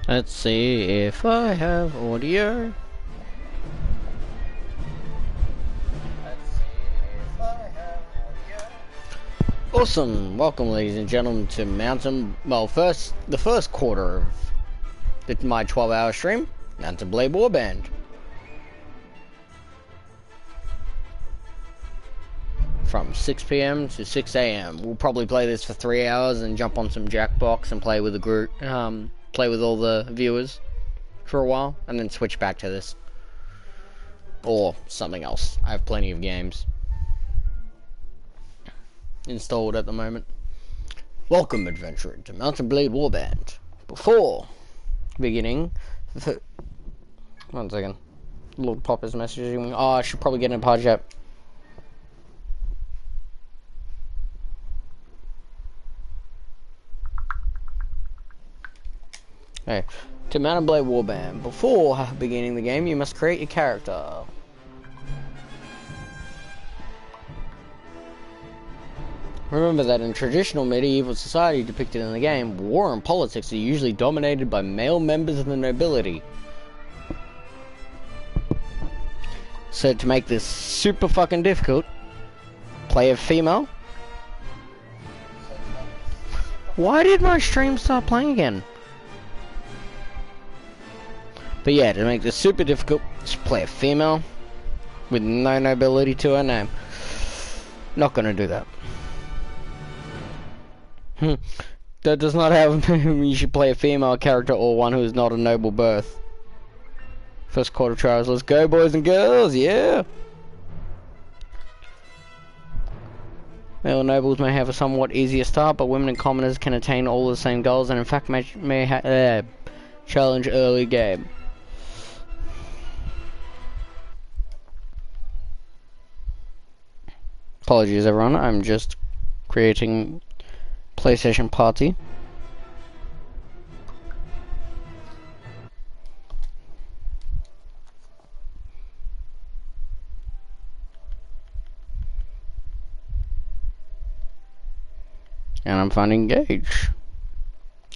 Let's see if I have audio. Awesome! Welcome, ladies and gentlemen, to the first quarter of my 12-hour stream, Mountain Blade Warband. From 6 PM to 6 AM. We'll probably play this for 3 hours and jump on some Jackbox and play with the group, play with all the viewers for a while, and then switch back to this. Or something else. I have plenty of games installed at the moment. Welcome, adventurer, to Mountain Blade Warband. Before beginning, one second. Lord Pop is messaging me. Oh, I should probably get in a pod chat. Okay. To Mountain Blade Warband. Before beginning the game, you must create your character. Remember that in traditional medieval society depicted in the game, war and politics are usually dominated by male members of the nobility. So to make this super fucking difficult, play a female. Why did my stream start playing again? But yeah, to make this super difficult, just play a female with no nobility to her name. Not gonna do that. That does not have you should play a female character or one who is not a noble birth. First quarter trials, let's go, boys and girls, yeah! Male nobles may have a somewhat easier start, but women and commoners can attain all the same goals and in fact may challenge early game. Apologies everyone, I'm just creating PlayStation party. And I'm finding Gage.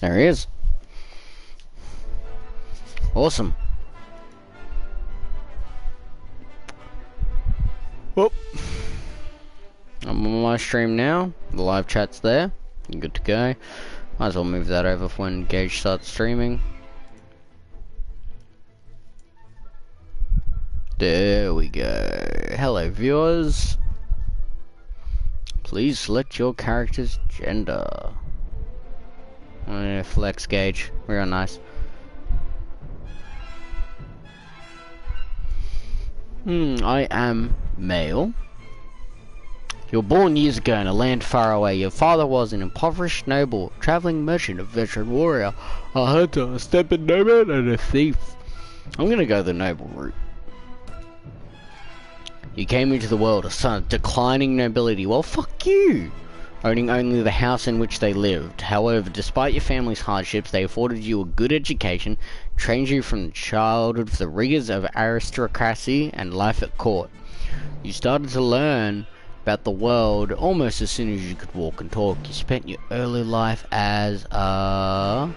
There he is. Awesome. Whoop. I'm on my stream now. The live chat's there. Good to go. Might as well move that over for when Gage starts streaming. There we go. Hello viewers. Please select your character's gender. Flex Gage. Real nice. I am male. You were born years ago in a land far away. Your father was an impoverished noble, traveling merchant, a veteran warrior, a hunter, a stepping nomad, and a thief. I'm gonna go the noble route. You came into the world a son of declining nobility. Well, fuck you! Owning only the house in which they lived. However, despite your family's hardships, they afforded you a good education, trained you from childhood for the rigors of aristocracy and life at court. You started to learn about the world almost as soon as you could walk and talk. You spent your early life as a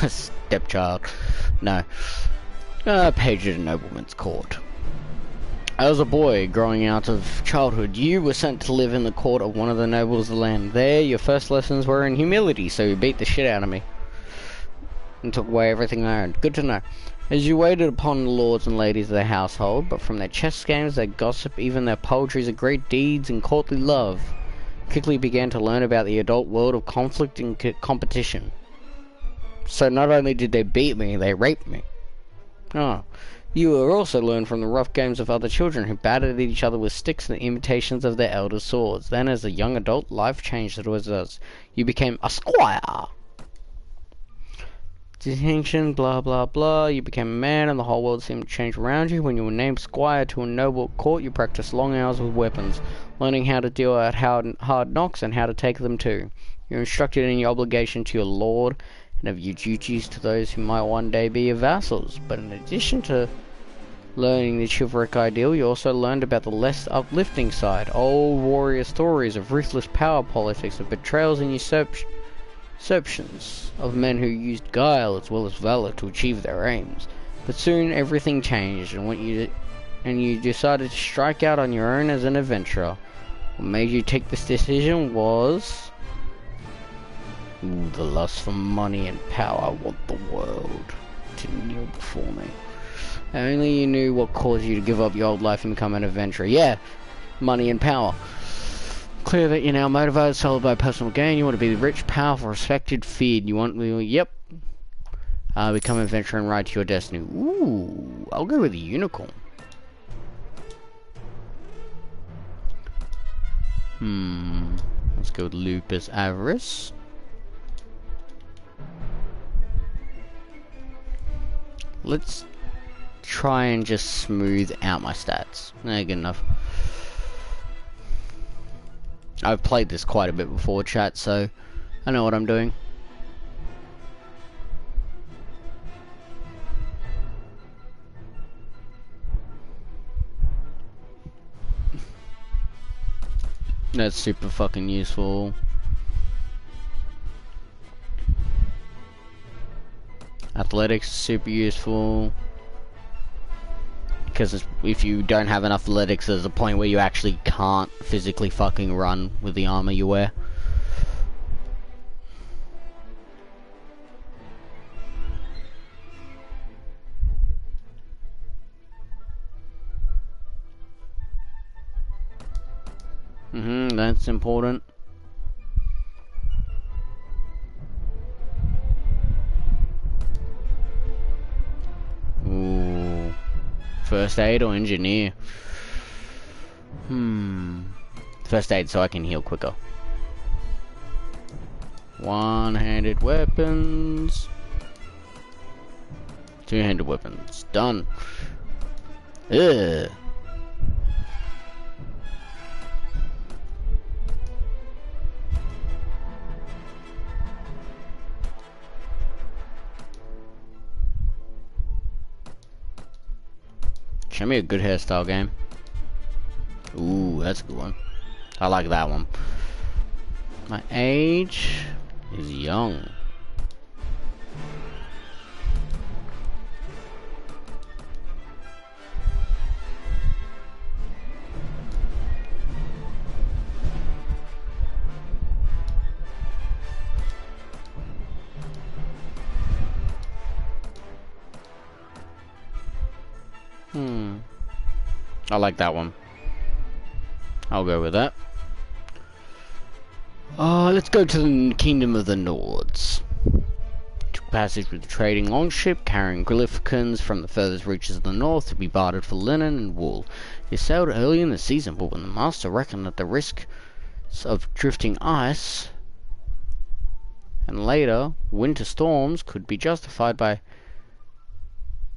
stepchild. No. A page at a nobleman's court. As a boy growing out of childhood, you were sent to live in the court of one of the nobles of the land. There, your first lessons were in humility, so you beat the shit out of me and took away everything I owned. Good to know. As you waited upon the lords and ladies of the household, but from their chess games, their gossip, even their poetries of great deeds and courtly love, quickly began to learn about the adult world of conflict and competition. So not only did they beat me, they raped me. Oh. You will also learn from the rough games of other children who battered at each other with sticks and the imitations of their elders' swords. Then as a young adult, life changed towards us. You became a squire. Distinction, blah blah blah. You became a man and the whole world seemed to change around you. When you were named squire to a noble court, you practiced long hours with weapons, learning how to deal out hard knocks and how to take them too. You're instructed in your obligation to your lord and of your duties to those who might one day be your vassals. But in addition to learning the chivalric ideal, you also learned about the less uplifting side, old warrior stories of ruthless power politics, of betrayals and Exceptions of men who used guile as well as valor to achieve their aims. But soon everything changed, and you decided to strike out on your own as an adventurer. What made you take this decision was the lust for money and power. I want the world to kneel before me. Only you knew what caused you to give up your old life and become an adventurer. Yeah, money and power. Clear that you're now motivated solely by personal gain. You want to be rich, powerful, respected, feared. You want, yep. Become an adventurer and ride to your destiny. Ooh, I'll go with the unicorn. Let's go with Lupus Avarice. Let's try and just smooth out my stats. Good enough. I've played this quite a bit before, chat, so I know what I'm doing. That's super fucking useful. Athletics is super useful. Because if you don't have enough athletics, there's a point where you actually can't physically fucking run with the armor you wear. That's important. Ooh. First aid or engineer? First aid so I can heal quicker. One-handed weapons. Two-handed weapons. Done. Ugh. Show me a good hairstyle game. Ooh, that's a good one. I like that one. My age is young. I like that one. I'll go with that. Let's go to the Kingdom of the Nords. Took passage with the trading longship, carrying glyphicons from the furthest reaches of the north to be bartered for linen and wool. They sailed early in the season, but when the master reckoned that the risks of drifting ice and later winter storms could be justified by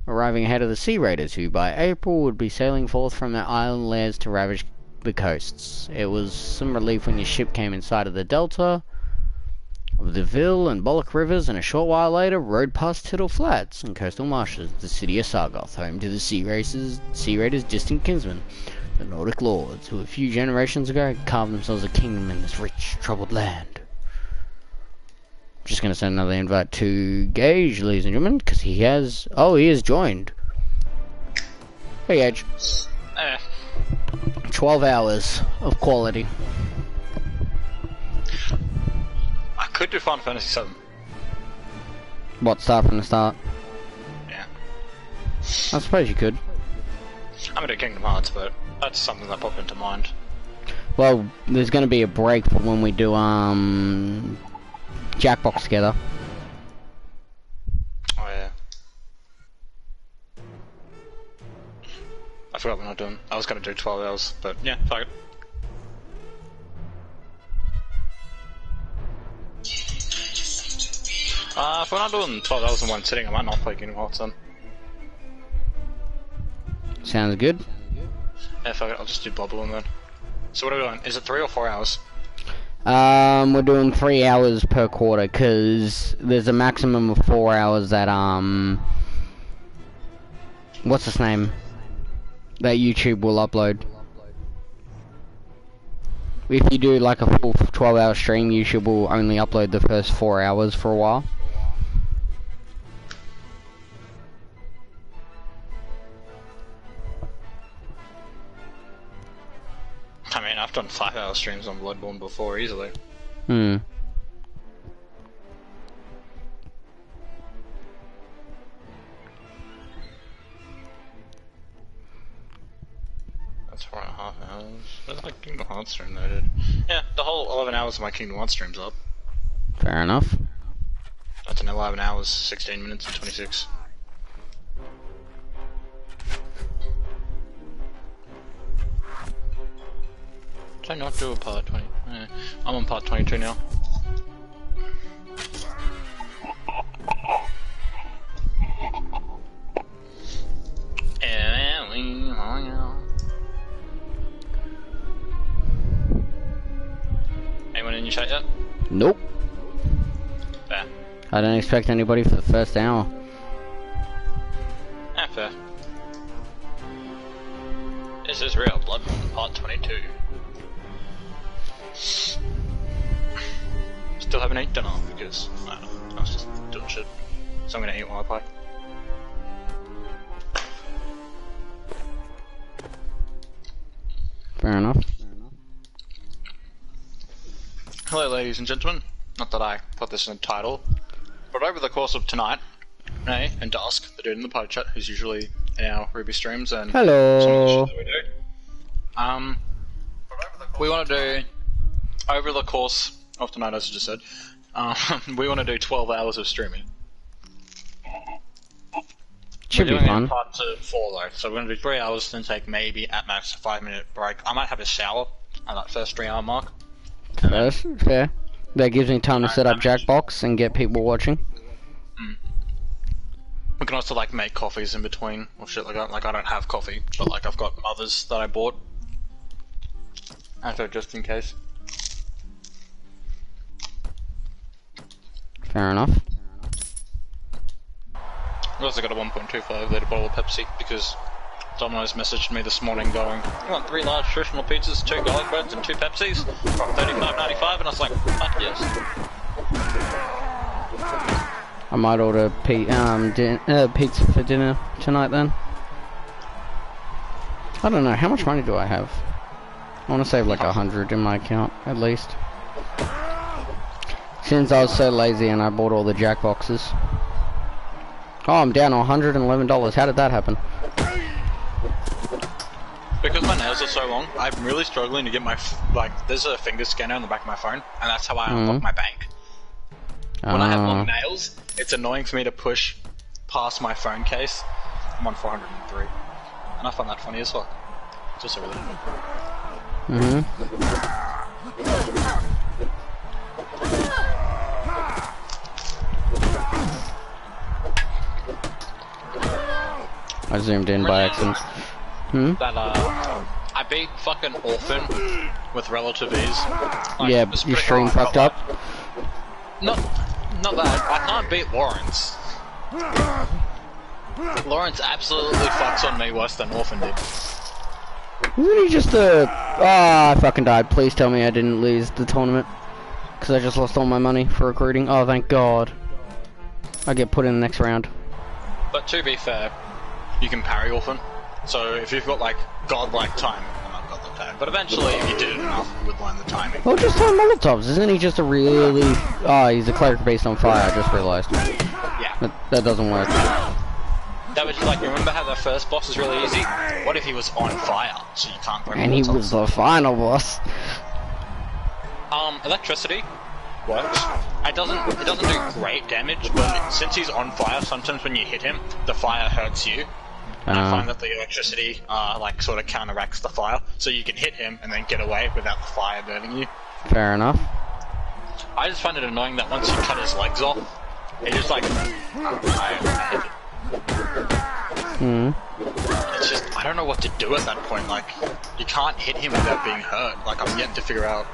arriving ahead of the sea raiders, who by April would be sailing forth from their island lairs to ravage the coasts. It was some relief when your ship came in sight of the delta of the Vil and Bollock rivers, and a short while later rode past Tittle Flats and coastal marshes, the city of Sargoth, home to the sea raiders' distant kinsmen, the Nordic lords, who a few generations ago had carved themselves a kingdom in this rich, troubled land. Just gonna send another invite to Gage, ladies and gentlemen, because he has... Oh, he has joined. Hey, Gage. 12 hours of quality. I could do Final Fantasy 7. What, start from the start? Yeah. I suppose you could. I'm gonna do Kingdom Hearts, but that's something that popped into mind. Well, there's gonna be a break for when we do, Jackbox together. Oh yeah. I forgot we're not doing. I was gonna do 12 hours, but yeah, fuck it. If we're not doing 12 hours in one sitting, I might not play Kingdom Hearts then. Sounds good. Yeah, fuck it, I'll just do Bubble then. So what are we doing? Is it 3 or 4 hours? We're doing 3 hours per quarter, cause there's a maximum of 4 hours that, what's his name? That YouTube will upload. if you do like a full 12-hour stream, YouTube will only upload the first 4 hours for a while. I mean, I've done 5-hour streams on Bloodborne before, easily. Hmm. That's 4.5 hours. Where's my Kingdom Hearts stream though, dude? Yeah, the whole 11 hours of my Kingdom Hearts stream's up. Fair enough. That's an 11 hours, 16 minutes and 26. Did I not do a part 20? Yeah, I'm on part 22 now. Anyone in your chat yet? Nope. Fair. I don't expect anybody for the first hour. Yeah, fair. This is real Bloodborne part 22. Still haven't eaten dinner because I don't know, I was just doing shit. So I'm gonna eat while I play. Fair enough. Hello ladies and gentlemen, not that I put this in the title, but over the course of tonight, Renee and Dusk, the dude in the party chat who's usually in our Ruby streams and Hello. some of the shit that we do, we want to do, over the course of tonight as I just said, we want to do 12 hours of streaming. Should be We're doing fun. it in parts of 4 though, so we're going to do 3 hours, then take maybe at max a 5-minute break. I might have a shower at that first 3 hour mark. That's fair. That gives me time to set up Jackbox and get people watching. We can also like make coffees in between or shit like that. Like I don't have coffee, but like I've got others that I bought. Actually, just in case. Fair enough. I also got a 1.25 litre bottle of Pepsi because Domino's messaged me this morning going, "You want 3 large traditional pizzas, 2 garlic breads, and 2 Pepsis for $35.95?" And I was like, "Fuck yes." I might order pizza for dinner tonight then. I don't know, how much money do I have? I want to save like 100 in my account, at least. Since I was so lazy and I bought all the Jackboxes. Oh, I'm down $111. How did that happen? Because my nails are so long, I'm really struggling to get my, there's a finger scanner on the back of my phone, and that's how I unlock my bank. When I have long nails, it's annoying for me to push past my phone case. I'm on 403. And I find that funny as fuck. It's also really funny. I zoomed in by accident. That, I beat fucking Orphan with relative ease. Like, Yeah, your stream fucked up. Not that. I can't beat Lawrence. Lawrence absolutely fucks on me worse than Orphan did. Isn't he just a... Ah, I fucking died. Please tell me I didn't lose the tournament. Because I just lost all my money for recruiting. Oh, thank God. I get put in the next round. But to be fair, you can parry Orphan. So if you've got like godlike time, well, not godlike time, but eventually if you did it enough, you would learn the timing. Well, just on Molotovs. Isn't he just a really... Oh, he's a cleric based on fire. I just realized. Yeah. That doesn't work. That was just like, remember how the first boss was really easy? What if he was on fire, so you can't throw And he Molotovs? was the final boss. Electricity works. It doesn't do great damage, but since he's on fire, sometimes when you hit him, the fire hurts you. And I find that the electricity, like, sort of counteracts the fire, so you can hit him and then get away without the fire burning you. Fair enough. I just find it annoying that once you cut his legs off, it just like... It's just, I don't know what to do at that point, like, you can't hit him without being hurt. Like, I'm yet to figure out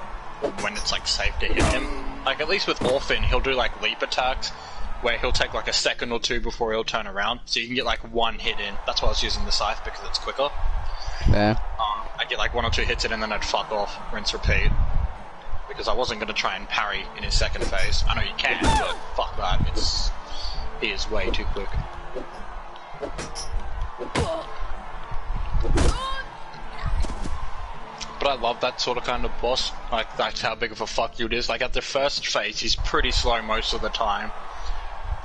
when it's, like, safe to hit him. Like, at least with Orphan, he'll do, like, leap attacks, where he'll take, like, a second or two before he'll turn around, so you can get, like, 1 hit in. That's why I was using the scythe, because it's quicker. Yeah. I'd get, like, 1 or 2 hits in, and then I'd fuck off, rinse, repeat. because I wasn't going to try and parry in his second phase. I know you can, but fuck that. He is way too quick. But I love that sort of kind of boss. Like, that's how big of a fuck you it is. Like, at the first phase, he's pretty slow most of the time.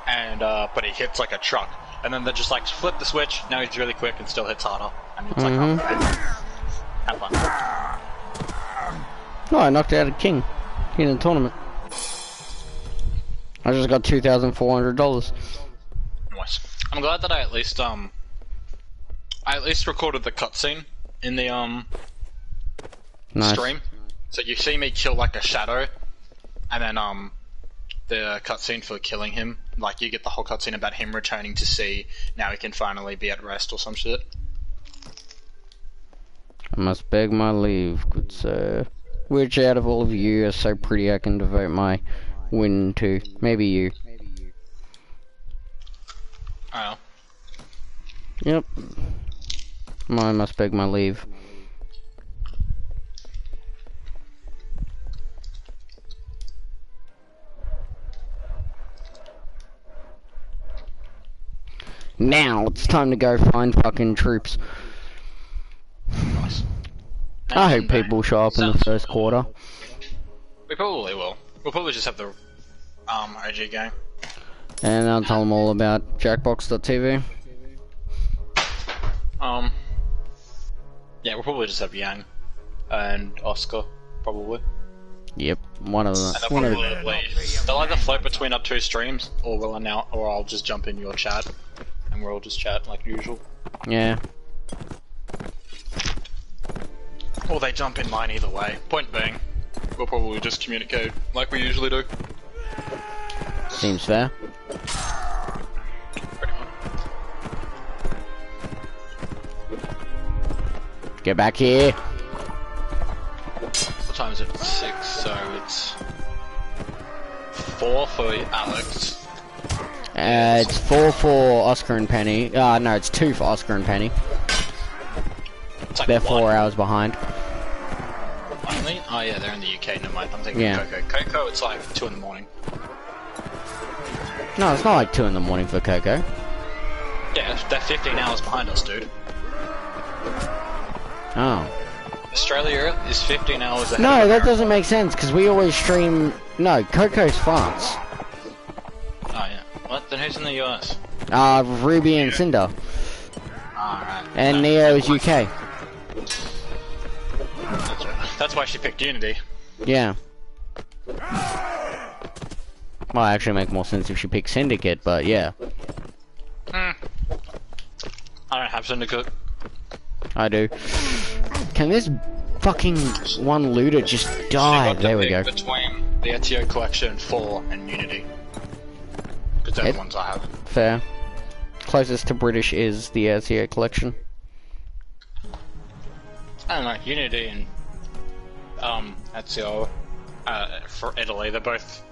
And, but he hits like a truck. And then they just like flip the switch, now he's really quick and still hits harder. And it's like, oh, have fun. Oh, I knocked out a king in a tournament. I just got $2,400. Nice. I'm glad that I at least recorded the cutscene in the nice. stream. So you see me kill like a shadow, and then the cutscene for killing him, like you get the whole cutscene about him returning to sea. Now he can finally be at rest or some shit. I must beg my leave, good sir. Which out of all of you are so pretty I can devote my win to? Maybe you. Oh. Yep. I must beg my leave. Now it's time to go find fucking troops. Nice. I hope people show up in the first quarter. We probably will. We'll probably just have the OG game. And I'll tell them all about Jackbox.tv. Yeah, we'll probably just have Yang and Oscar, probably. Yep, one of them. They'll either float between our two streams, or I'll just jump in your chat, and we'll all just chat like usual. Yeah. Or they jump in mine either way. Point being, we'll probably just communicate like we usually do. Seems fair. Pretty much. Get back here. What time is it? 6, so it's 4 for Alex. It's 4 for Oscar and Penny. No, it's 2 for Oscar and Penny. Like they're 4 hours behind. Finally? Oh yeah, they're in the UK, never mind. I'm thinking of Coco. Coco, it's like 2 in the morning. No, it's not like 2 in the morning for Coco. Yeah, they're 15 hours behind us, dude. Oh. Australia is 15 hours ahead. No, that doesn't make sense, because we always stream... No, Coco's France. Oh yeah. What? Then who's in the US? Ruby and Cinder. Alright. And Neo is UK. That's why she picked Unity. Yeah. Well, actually make more sense if she picked Syndicate, but yeah. I don't have Syndicate. I do. Can this fucking one looter just die? There we go. Between the Ezio Collection 4 and Unity. Because they're the ones I have. Fair. Closest to British is the Ezio Collection. I don't know, Unity and Ezio for Italy, they're both,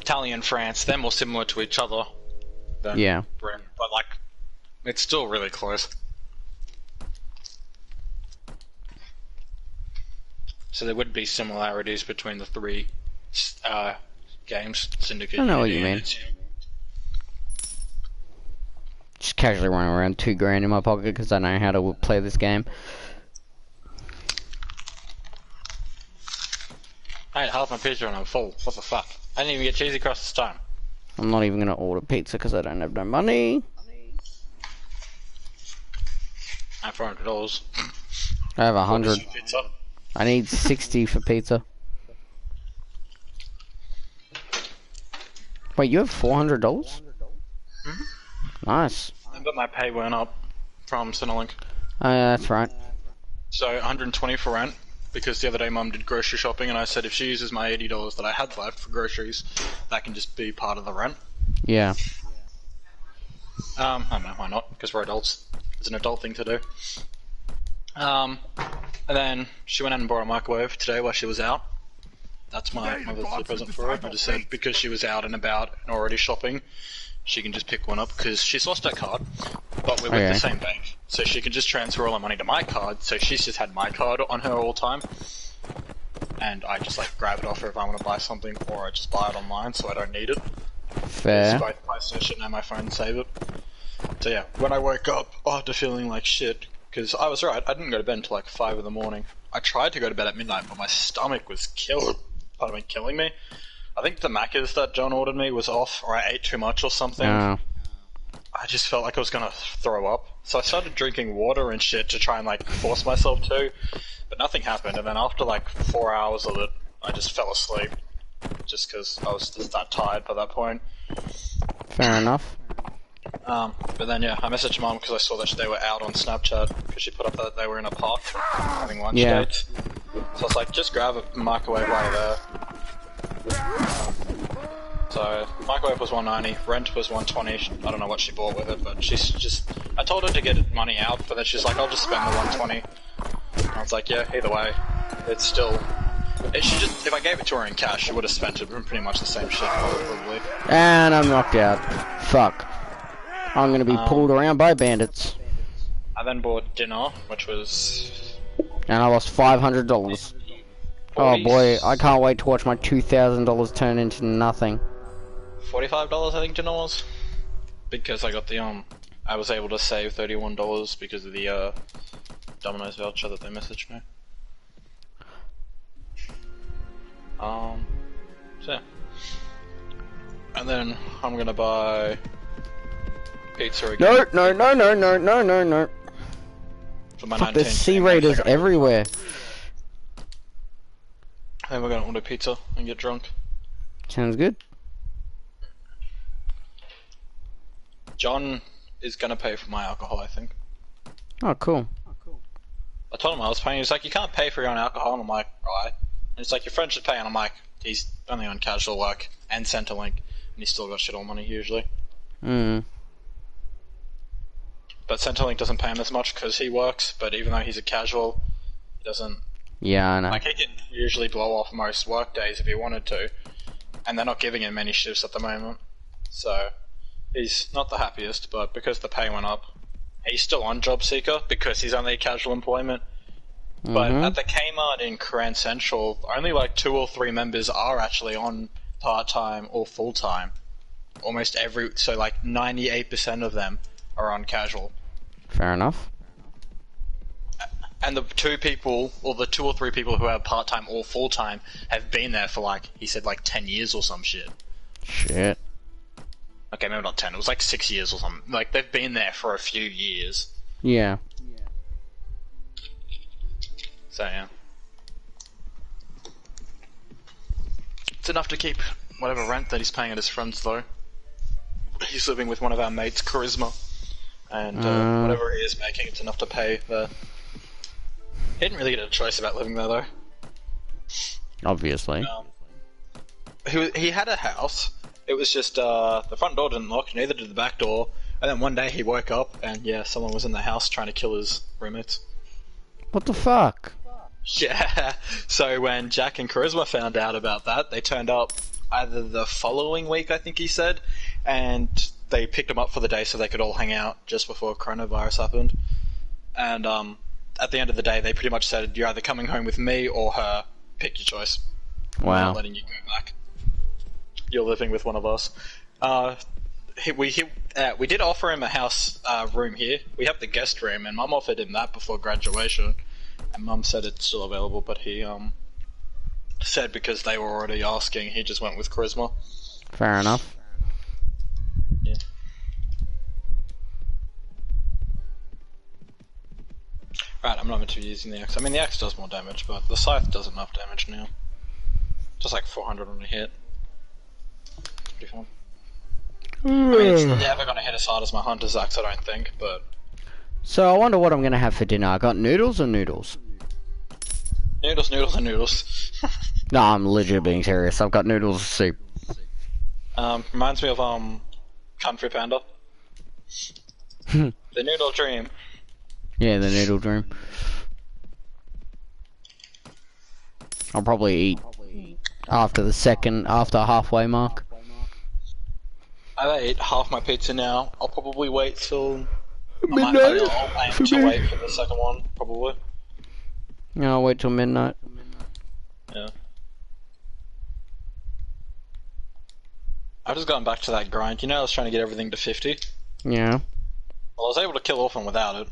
Italy and France, they're more similar to each other than Britain, but like, it's still really close. So there would be similarities between the 3 games, Syndicate. I know what you mean. Just casually running around $2,000 in my pocket because I know how to play this game. I ate half my pizza and I'm full. What the fuck? I didn't even get cheesy crust this time. I'm not even gonna order pizza because I don't have no money. I have $400. I have 100. I need 60 for pizza. Wait, you have $400? Mm-hmm. Nice. But my pay went up from Centrelink. That's right. So 120 for rent, because the other day Mum did grocery shopping and I said if she uses my $80 that I had left for groceries, that can just be part of the rent. Yeah. I don't know, why not? Because we're adults. It's an adult thing to do. And then she went out and bought a microwave today while she was out. That's my birthday present for her. I just said because she was out and about and already shopping, she can just pick one up because she's lost her card. but we're with the same bank, so she can just transfer all the money to my card. So she's just had my card on her all the time, and I just like grab it off her if I want to buy something, or I just buy it online, so I don't need it. Fair. Both PlayStation and my phone save it. So yeah, when I woke up after feeling like shit, because I was right, I didn't go to bed until like 5 in the morning. I tried to go to bed at midnight, but my stomach was killing me. I think the Macca's that John ordered me was off, or I ate too much or something. I just felt like I was gonna throw up. So I started drinking water and shit to try and like force myself to, but nothing happened. And then after like 4 hours of it, I just fell asleep. Just because I was just that tired by that point. Fair enough. But then yeah, I messaged Mum because I saw that they were out on Snapchat because she put up that they were in a park having lunch dates. So I was like, just grab a microwave while you're there. So microwave was $190, rent was $120. I don't know what she bought with it, but she's just. I told her to get money out, but then she's like, I'll just spend the $120. And I was like, yeah, either way, it's still. If I gave it to her in cash, she would have spent it pretty much the same shit, probably. And I'm knocked out. Fuck. I'm gonna be pulled around by bandits. I then bought dinner, which was... And I lost $500. Oh boy, I can't wait to watch my $2,000 turn into nothing. $45 I think dinner was. Because I got the, I was able to save $31 because of the, Domino's voucher that they messaged me. So yeah. And then I'm gonna buy pizza again. No. For my Fuck, there's sea raiders everywhere. Then we're gonna order pizza and get drunk. Sounds good. John is gonna pay for my alcohol, I think. Oh, cool. I told him I was paying. He's like, you can't pay for your own alcohol. And I'm like, right. And it's like, your friend should pay. And I'm like, he's only on casual work and Centrelink, and he's still got shit all money usually. But Centrelink doesn't pay him as much because he works, but even though he's a casual, he doesn't... Yeah, I know. Like, he could usually blow off most work days if he wanted to, and they're not giving him many shifts at the moment. So, he's not the happiest, but because the pay went up, he's still on Job Seeker because he's only casual employment. But at the Kmart in Grand Central, only like 2 or 3 members are actually on part-time or full-time. Almost so like 98% of them are on casual. Fair enough. And the 2 or 3 people who have part-time or full-time have been there for like, he said like 10 years or some shit. Shit. Okay, maybe not 10, it was like 6 years or something. Like, they've been there for a few years. Yeah. So yeah. It's enough to keep whatever rent that he's paying at his friend's though. He's living with one of our mates, Charisma. And whatever he is making, it's enough to pay the... He didn't really get a choice about living there though. Obviously. He had a house. It was just, the front door didn't lock, neither did the back door. And then one day he woke up and yeah, someone was in the house trying to kill his roommates. What the fuck? Yeah, so when Jack and Charisma found out about that, they turned up either the following week, I think he said, and they picked him up for the day so they could all hang out just before coronavirus happened. And at the end of the day, they pretty much said, you're either coming home with me or her, pick your choice. Wow. We're not letting you go back. You're living with one of us. We did offer him a house room here. We have the guest room, and Mum offered him that before graduation. And Mum said it's still available, but he said because they were already asking, he just went with Charisma. Fair enough. Yeah. Right, I'm not meant to be using the axe. I mean, the axe does more damage, but the scythe does enough damage now. Just like 400 on a hit. It's pretty fun. I mean, it's never going to hit as hard as my Hunter's axe, I don't think, but... So, I wonder what I'm going to have for dinner. I got noodles or noodles? Noodles and noodles. No, I'm legit being serious. I've got noodles soup. Reminds me of, Kung Fu Panda. The noodle dream. Yeah, the noodle dream. I'll probably eat after halfway mark. I ate half my pizza now. I'll probably wait till Midnight. I'll aim to wait for the second one, probably. No, I'll wait till midnight. Yeah. I've just gone back to that grind. You know, I was trying to get everything to 50. Yeah. Well, I was able to kill Orphan without it.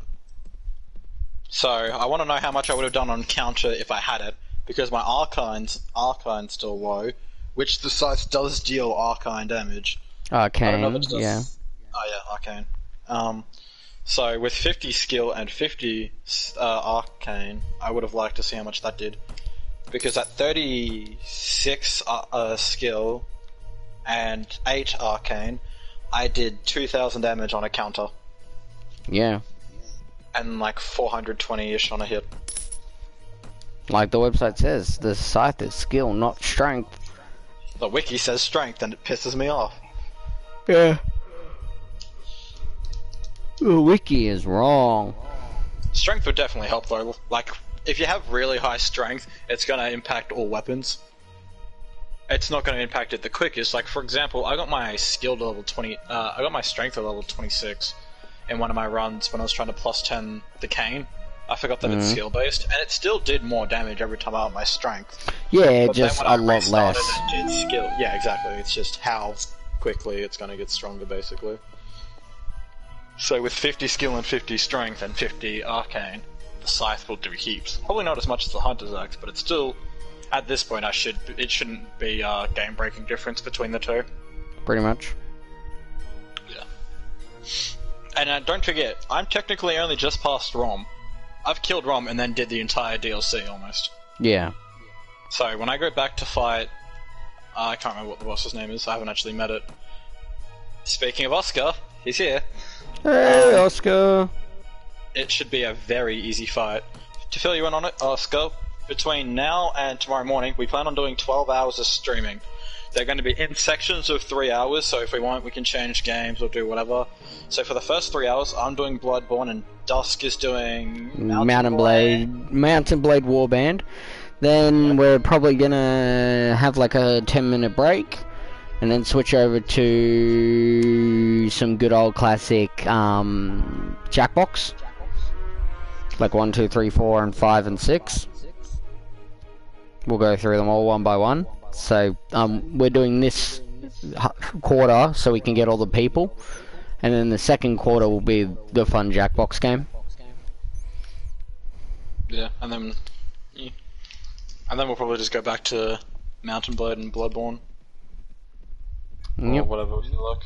So, I want to know how much I would have done on counter if I had it, because my Arcane's still low, which the scythe does deal Arcane damage. Arcane, yeah. Oh yeah, Arcane. So with 50 skill and 50 Arcane, I would have liked to see how much that did. Because at 36 skill and 8 Arcane, I did 2,000 damage on a counter. Yeah. And like 420-ish on a hit. Like the website says, the scythe is skill, not strength. The wiki says strength, and it pisses me off. Yeah. The wiki is wrong. Strength would definitely help though. Like, if you have really high strength, it's gonna impact all weapons. It's not gonna impact it the quickest. Like, for example, I got my skill to level 20, I got my strength to level 26 in one of my runs when I was trying to plus 10 the cane. I forgot that it's skill based, and it still did more damage every time I got my strength. Yeah, just a lot less. It did skill. Yeah, exactly. It's just how quickly it's gonna get stronger, basically. So with 50 skill and 50 strength and 50 arcane, the scythe will do heaps. Probably not as much as the hunter's axe, but it's still, at this point, it shouldn't be a game-breaking difference between the two. Pretty much. Yeah. And don't forget, I'm technically only just past Rom. I've killed Rom and then did the entire DLC almost. Yeah. So when I go back to fight, I can't remember what the boss's name is. I haven't actually met it. Speaking of Oscar, he's here. Hey, Oscar. It should be a very easy fight. To fill you in on it, Oscar, between now and tomorrow morning, we plan on doing 12 hours of streaming. They're going to be in sections of 3 hours, so if we want, we can change games or do whatever. So for the first 3 hours, I'm doing Bloodborne, and Dusk is doing Mountain Blade Warband. Then we're probably gonna have like a 10-minute break, and then switch over to some good old classic Jackbox, like 1, 2, 3, 4, and 5 and 6. We'll go through them all one by one. So we're doing this quarter so we can get all the people, and then the second quarter will be the fun Jackbox game. Yeah, and then we'll probably just go back to Mountain Blade and Bloodborne. Or whatever we like.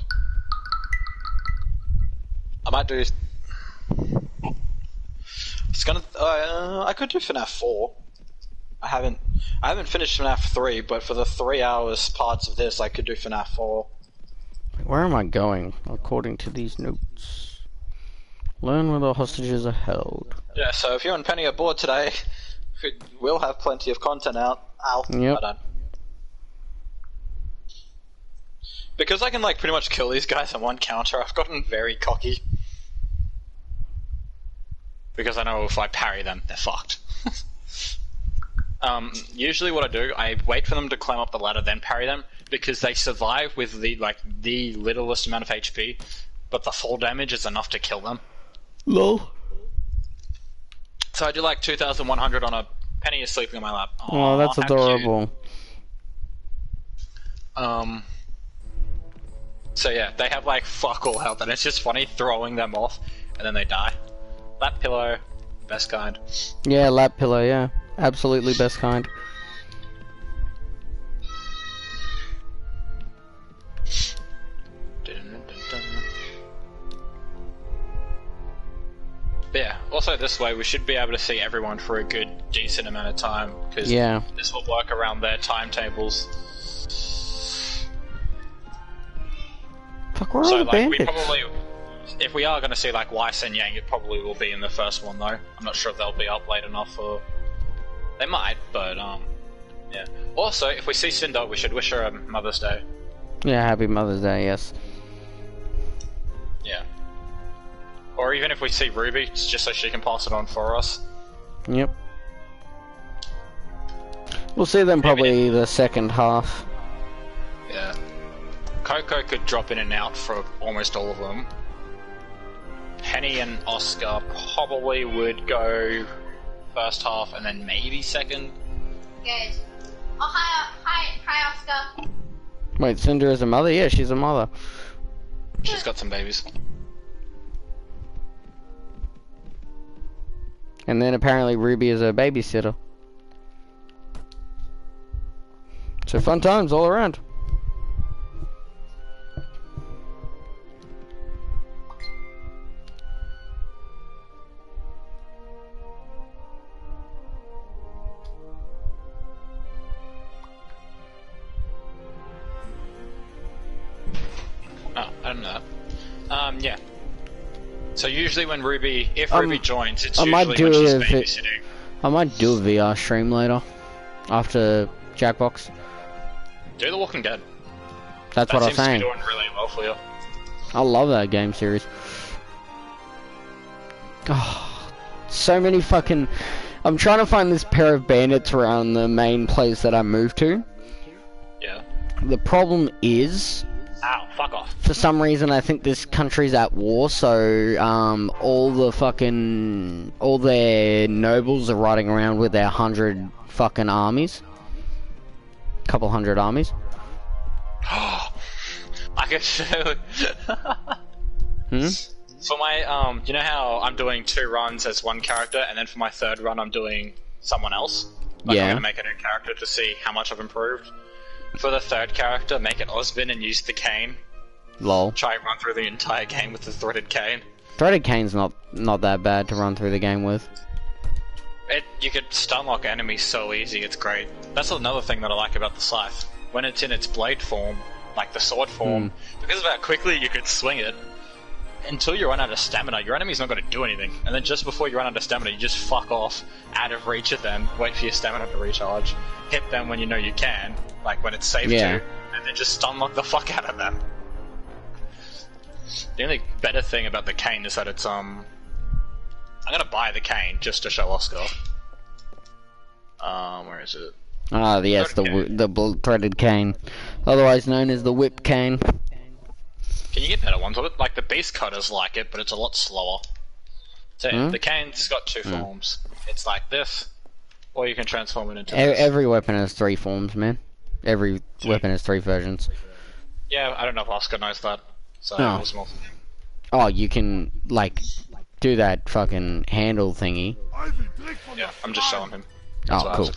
I might do. It's gonna. I could do FNAF 4. I haven't finished FNAF 3, but for the 3 hours parts of this, I could do FNAF 4. Where am I going? According to these notes, learn where the hostages are held. Yeah. So if you and Penny are bored today, we'll have plenty of content out. Yep. I don't. Because I can like pretty much kill these guys in one counter, I've gotten very cocky. Because I know if I parry them, they're fucked. Usually what I do, I wait for them to climb up the ladder, then parry them, because they survive with the littlest amount of HP, but the full damage is enough to kill them. Lol. So I do like 2,100 on a Penny is sleeping on my lap. Oh, that's adorable. So yeah, they have like fuck all health, and it's just funny throwing them off, and then they die. Lap pillow, best kind. Yeah, lap pillow, yeah. Absolutely best kind. But yeah, also this way we should be able to see everyone for a good, decent amount of time, because this will work around their timetables. Fuck, where are all the bandits? We probably, if we are going to see like Weiss and Yang, it probably will be in the first one though. I'm not sure if they'll be up late enough for... They might, but yeah. Also, if we see Cinder, we should wish her a Mother's Day. Yeah, happy Mother's Day, yes. Yeah. Or even if we see Ruby, it's just so she can pass it on for us. Yep. We'll see them probably the second half. Yeah. Coco could drop in and out for almost all of them. Penny and Oscar probably would go first half and then maybe second. Good. Oh, hi, Oscar. Wait, Cinder is a mother? Yeah, she's a mother. She's got some babies. And then apparently Ruby is a babysitter. So fun times all around. Oh, I don't know that. Yeah. So usually when Ruby, if Ruby joins, it's usually when she's babysitting. I might do a VR stream later, after Jackbox. Do The Walking Dead. That's what I was saying. That seems to be doing really well for you. I love that game series. Oh, so many fucking... I'm trying to find this pair of bandits around the main place that I moved to. Yeah. The problem is... Ow, fuck off. For some reason, I think this country's at war, so, all their nobles are riding around with their 100 fucking armies. Couple hundred armies. I could show. For my, you know how I'm doing 2 runs as one character, and then for my 3rd run I'm doing someone else? Like, I'm gonna make a new character to see how much I've improved. For the 3rd character, make it Osbin and use the cane. Lol. Try and run through the entire game with the threaded cane. Threaded cane's not that bad to run through the game with. You could stun lock enemies so easy, it's great. That's another thing that I like about the scythe. When it's in its blade form, like the sword form, because of how quickly you could swing it, until you run out of stamina, your enemy's not going to do anything. And then just before you run out of stamina, you just fuck off, out of reach of them, wait for your stamina to recharge, hit them when you know you can, like when it's safe to, and then just stun lock the fuck out of them. The only better thing about the cane is that it's, I'm gonna buy the cane just to show Oscar. Where is it? Ah, yes, the threaded cane. Otherwise known as the whip cane. Can you get better ones with it? Like, the beast cutters like it, but it's a lot slower. So, the cane's got 2 forms. It's like this, or you can transform it into this. Every weapon has 3 forms, man. Every weapon has 3 versions. Yeah, I don't know if Oscar knows that. So, oh, you can, like, do that fucking handle thingy. Yeah, I'm just showing him. That's cool.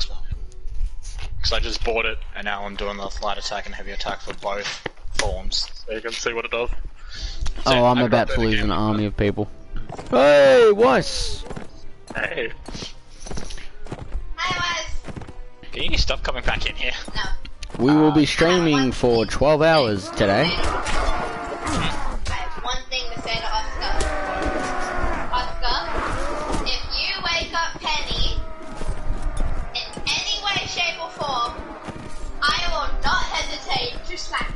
Because I just bought it, and now I'm doing the light attack and heavy attack for both forms. So you can see what it does. So, I'm about to lose an army of people. Hey, Weiss! Hey. Hi, Weiss. Can you stop coming back in here? No. We will be streaming for 12 hours today. I have one thing to say to Oscar. Oscar, if you wake up Penny in any way, shape or form, I will not hesitate to smack you.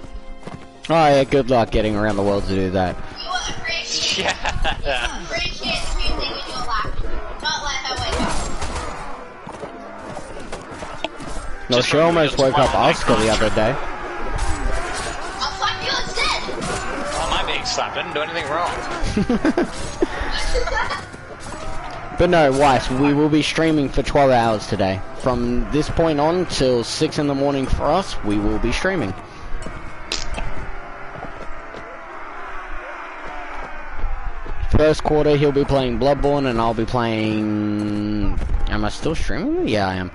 Oh yeah, good luck getting around the world to do that. You will appreciate the music in your lap. Not let her wake up. No, she almost woke up Oscar the other day. I'll slap you instead. Well, am I being slapped? I didn't do anything wrong. But no, Weiss, we will be streaming for 12 hours today. From this point on till 6 in the morning for us, we will be streaming. First quarter, he'll be playing Bloodborne, and I'll be playing... Am I still streaming? Yeah, I am.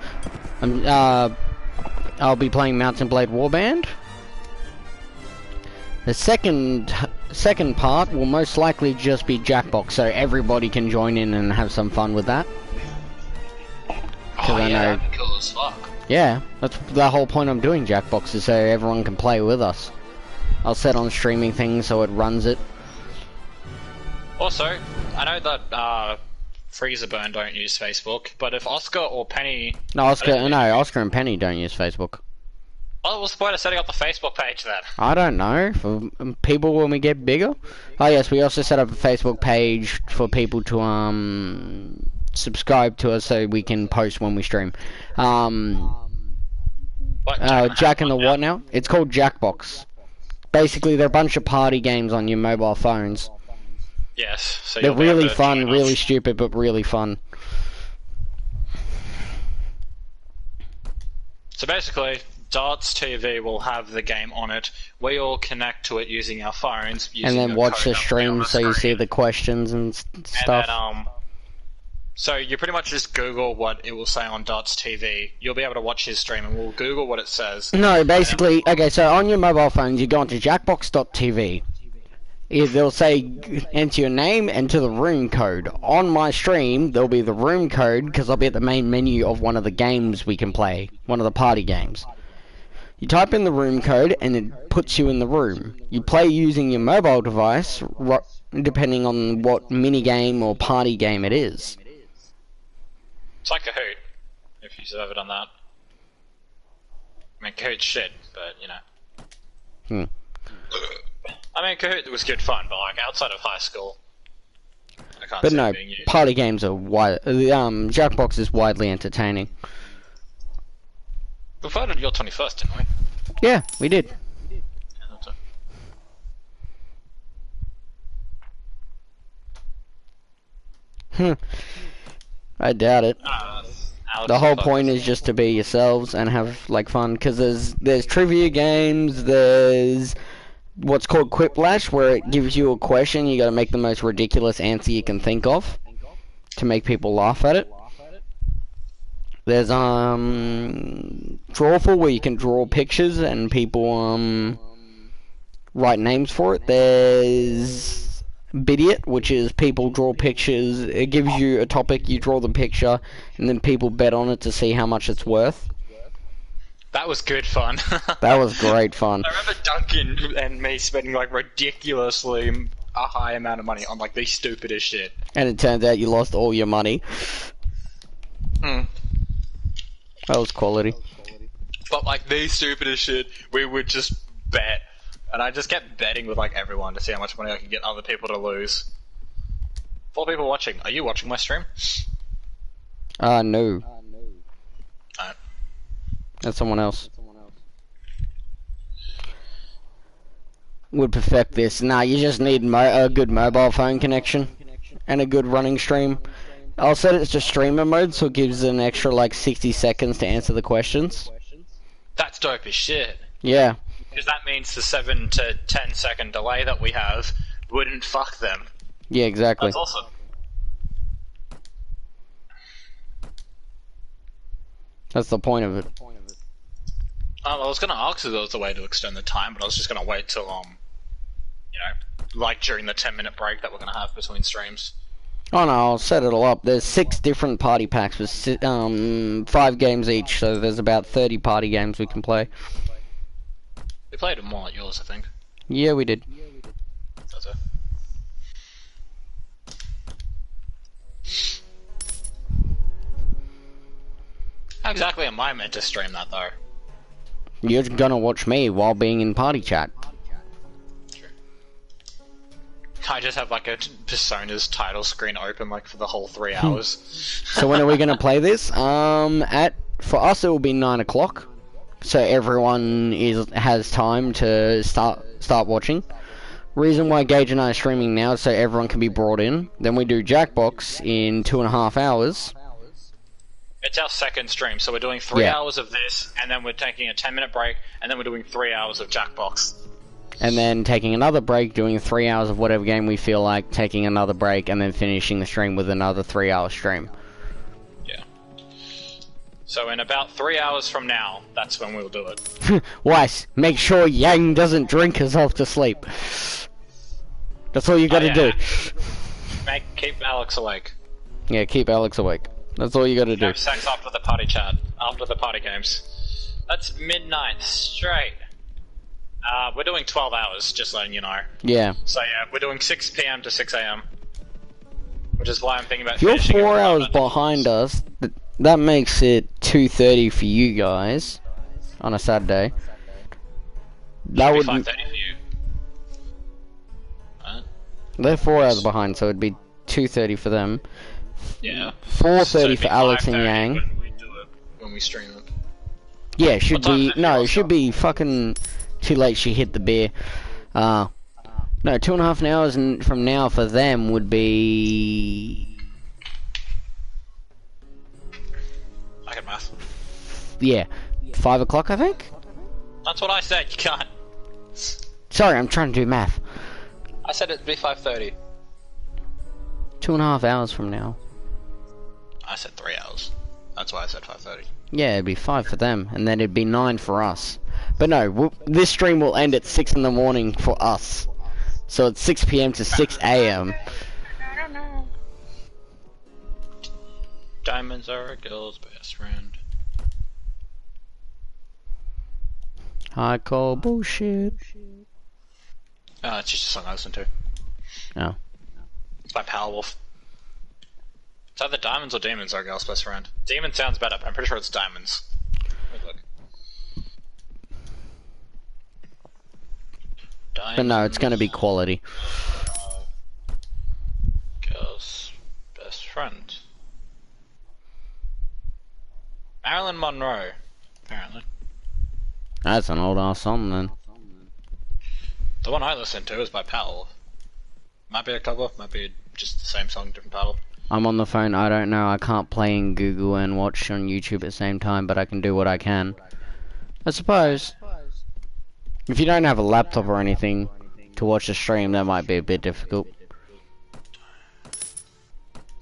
I'll be playing Mountain Blade Warband. The second part will most likely just be Jackbox, so everybody can join in and have some fun with that. Oh yeah, that'd be cool as fuck. Yeah, that's the whole point I'm doing Jackbox, is so everyone can play with us. I'll set on streaming things so it runs it. Also, I know that Freezerburn don't use Facebook, but if Oscar or Penny... Oscar and Penny don't use Facebook. Well, what's the point of setting up the Facebook page then? I don't know. For people when we get bigger. Oh yes, we also set up a Facebook page for people to subscribe to us so we can post when we stream. Jack and the what now? It's called Jackbox. Basically, they're a bunch of party games on your mobile phones. Yes, so They're you'll be able really to fun, join us. really stupid, but really fun. So basically, Darts TV will have the game on it. We all connect to it using our phones, And then watch the stream so you see the questions and stuff. And then, so you pretty much just Google what it will say on Darts TV. You'll be able to watch his stream, and we'll Google what it says. No, basically, okay, so on your mobile phones, you go onto jackbox.tv. They'll say, enter your name, enter the room code. On my stream, there'll be the room code, because I'll be at the main menu of one of the games we can play. One of the party games. You type in the room code, and it puts you in the room. You play using your mobile device, depending on what minigame or party game it is. It's like Kahoot, if you've ever done that. I mean, Kahoot's shit, but, you know. I mean, Kahoot was good fun, but, like, outside of high school, I can't But see no, it being used. party games are Jackbox is widely entertaining. We voted your 21st, didn't we? Yeah, we did. Yeah, that's it. I doubt it. Alex The whole voted. point is just to be yourselves and have like fun, because there's trivia games, there's what's called Quiplash, where it gives you a question, you gotta make the most ridiculous answer you can think of to make people laugh at it. There's Drawful, where you can draw pictures and people write names for it. There's Bidiot, which is people draw pictures. It gives you a topic, you draw the picture, and then people bet on it to see how much it's worth. That was good fun. That was great fun. I remember Duncan and me spending like ridiculously a high amount of money on like the stupidest shit. And it turns out you lost all your money. Hmm. That was quality. But like the stupidest shit, we would just bet. And I just kept betting with like everyone to see how much money I could get other people to lose. 4 people watching. Are you watching my stream? No. Alright. That's someone else. Would perfect this. Nah, you just need a good mobile phone connection and a good running stream. I'll set it to streamer mode, so it gives an extra like 60 seconds to answer the questions. That's dope as shit. Yeah. Because that means the 7 to 10 second delay that we have wouldn't fuck them. Yeah, exactly. That's awesome. That's the point of it. I was gonna ask if there was a way to extend the time, but I was just gonna wait till you know, like during the 10-minute break that we're gonna have between streams. Oh no, I'll set it all up. There's 6 different party packs with 5 games each, so there's about 30 party games we can play. We played them all at yours, I think. Yeah, we did. That's it. How exactly am I meant to stream that though? You're gonna watch me while being in party chat. I just have like a Persona's title screen open like for the whole 3 hours. So when are we gonna play this? For us it will be 9 o'clock, so everyone has time to start watching. Reason why Gage and I are streaming now is so everyone can be brought in. Then we do Jackbox in 2.5 hours. It's our second stream, so we're doing 3 Yeah. hours of this, and then we're taking a 10-minute break, and then we're doing 3 hours of Jackbox. And then taking another break, doing 3 hours of whatever game we feel like, taking another break, and then finishing the stream with another 3-hour stream. Yeah. So in about 3 hours from now, that's when we'll do it. Weiss, make sure Yang doesn't drink herself to sleep. That's all you gotta do. Keep Alex awake. Yeah, keep Alex awake. That's all you gotta do. Have sex after the party chat, after the party games. That's midnight straight. We're doing 12 hours, just letting you know. Yeah. So yeah, we're doing 6 PM to 6 AM. Which is why I'm thinking about If you're finishing 4 at hours 11. behind us, that makes it 2:30 for you guys on a Saturday. That would 5:30 for you. Right? they're 4 hours behind, so it'd be 2:30 for them. Yeah. 4:30 So it'd for be Alex and 5:30 Yang. When we do it, when we stream it. Yeah, it should What time be is it no, for it should us? be fucking too late. She hit the beer. No, 2.5 hours from now for them would be... I can math. Yeah, 5 o'clock, I think? That's what I said, you can't. Sorry, I'm trying to do math. I said it'd be 5:30. 2.5 hours from now. I said 3 hours. That's why I said 5:30. Yeah, it'd be 5 for them, and then it'd be 9 for us. But no, this stream will end at 6 in the morning for us. So it's 6 PM to 6 AM. Diamonds are a girl's best friend. I call bullshit. Oh, it's just a song I listen to. Oh. It's by Powerwolf. It's either Diamonds or Demons are a girl's best friend. Demon sounds better, but I'm pretty sure it's Diamonds. Let me look. But no, it's gonna be quality. Girl's best friend. Marilyn Monroe, apparently. That's an old ass song then. The one I listen to is by Powell. Might be a cover, might be just the same song, different title. I'm on the phone, I don't know, I can't play in Google and watch on YouTube at the same time, but I can do what I can. I suppose. If you don't have a laptop or anything to watch the stream, that might be a bit difficult.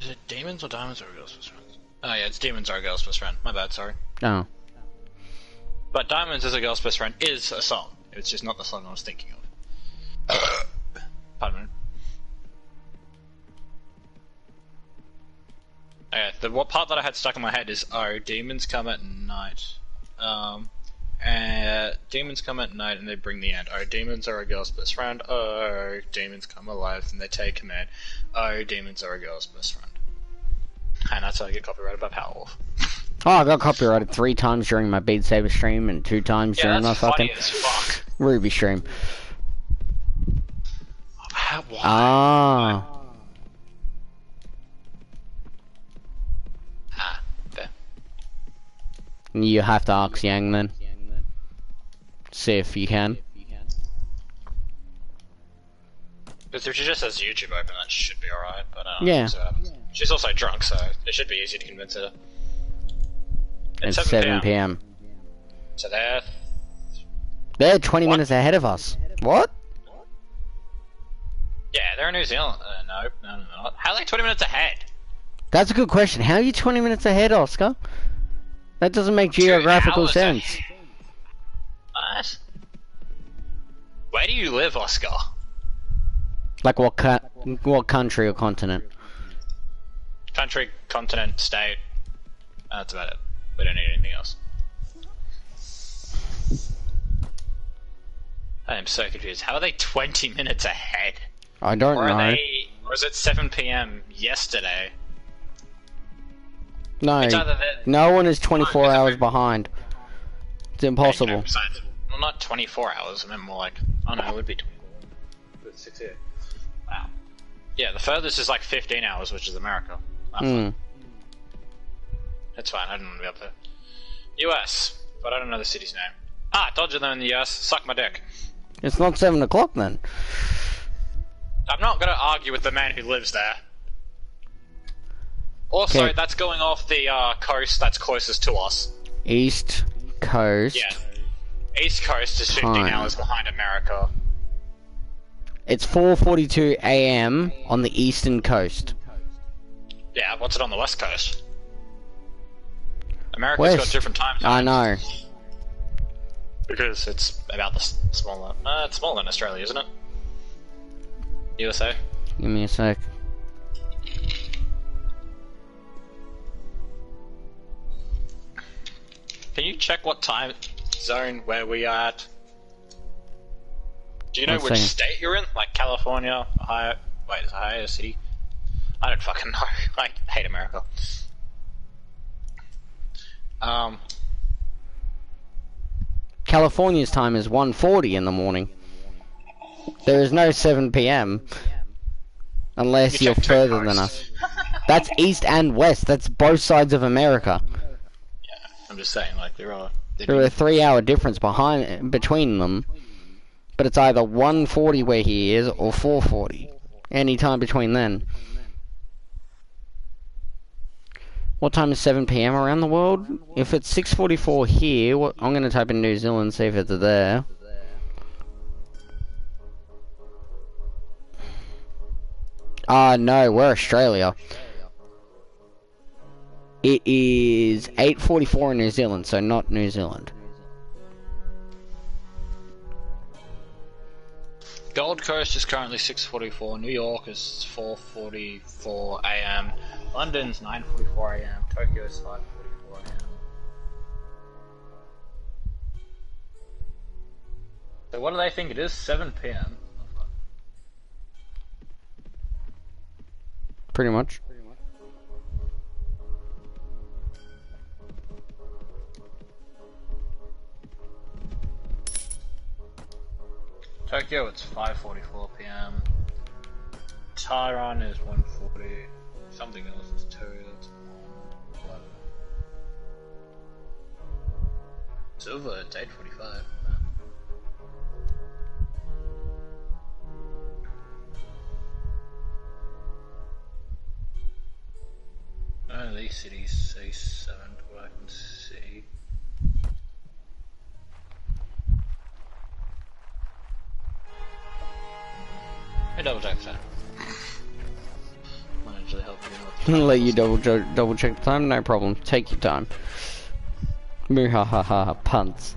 Is it Demons or Diamonds or a girl's best friend? Oh yeah, it's Demons are a girl's best friend. My bad, sorry. Oh. But Diamonds is a girl's best friend is a song. It's just not the song I was thinking of. Pardon me. Okay, the part that I had stuck in my head is, oh, demons come at night. Demons come at night and they bring the end. Oh, demons are a girl's best friend. Oh, demons come alive and they take command. Oh, demons are a girl's best friend. And that's how I get copyrighted by Powerwolf. Oh, I got copyrighted 3 times during my Beat Saber stream and 2 times during my fucking as fuck. Ruby stream. Why? Ah. Fair. You have to ask Yang then. See if you can. Because if she just has YouTube open, that should be alright, but I don't Yeah. know. She's also drunk, so it should be easy to convince her. It's 7 PM. So They're 20 minutes ahead of us. What? yeah, they're in New Zealand. No, not. How are they 20 minutes ahead? That's a good question. How are you 20 minutes ahead, Oscar? That doesn't make geographical 2 hours sense. ahead. What? Where do you live, Oscar? Like what country or continent? Country, continent, state. That's about it. We don't need anything else. I am so confused. How are they 20 minutes ahead? I don't know. Or is it 7 PM yesterday? No, It's either that. no one is 24 hours behind. It's impossible. Besides, well, not 24 hours. I meant more like. Oh no, it would be 24. It's 6 here. Wow. Yeah, the furthest is like 15 hours, which is America. That's fine. I didn't want to be up there. US, but I don't know the city's name. Ah, told you they're in the US. Suck my dick. It's not 7 o'clock then. I'm not gonna argue with the man who lives there. Also, Okay. that's going off the coast that's closest to us. East Coast. Yeah. East Coast is 15 Time. hours behind America. It's 4:42 AM on the eastern coast. Yeah, what's it on the west coast? America's got West. different time zones. I know. Because it's about the smaller. It's smaller than Australia, isn't it? USA. Give me a sec. Can you check what time zone where we are at? Do you know 1 which second. state you're in? Like California, Ohio? Wait, is Ohio a city? I don't fucking know. I hate America. California's time is 1:40 in the morning. There is no 7 PM. Unless You you're check two further than coasts. us. That's east and west. That's both sides of America. I'm just saying, like, they're There are a 3-hour difference between them. But it's either 1:40 where he is, or 4:40. Any time between then. What time is 7 PM around the world? If it's 6:44 here, I'm going to type in New Zealand, see if it's there. No, we're Australia. It is 8:44 in New Zealand, so not New Zealand. Gold Coast is currently 6:44. New York is 4:44 AM. London's 9:44 AM. Tokyo is 5:44 AM. So what do they think it is? 7 PM. Pretty much. Tokyo, it's 5:44 PM. Tehran is 1:40. Something else is 2. That's 11. Silver, it's 8:45. None of these cities say 7 to what I can see. I double check that. Might actually help you out. Let you double check the time, no problem. Take your time. Muhahaha, punts.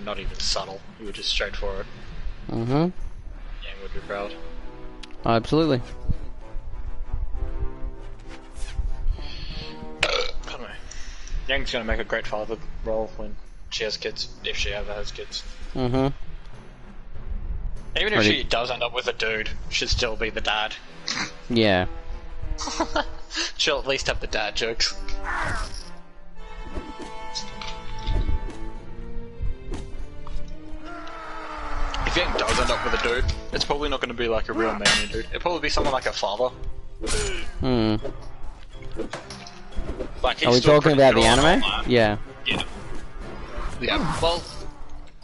Not even subtle. You were just straight for it. Mm-hmm. Yang would be proud. Absolutely. Pardon me. Yang's gonna make a great father role when she has kids, if she ever has kids. Mm-hmm. Even if she does end up with a dude, she'd still be the dad. Yeah. She'll at least have the dad jokes. If Yang does end up with a dude, it's probably not going to be like a real manly dude. It'll probably be someone like a father. Hmm. Like he's Are we talking about the anime? Yeah. Yeah. Yeah. Well,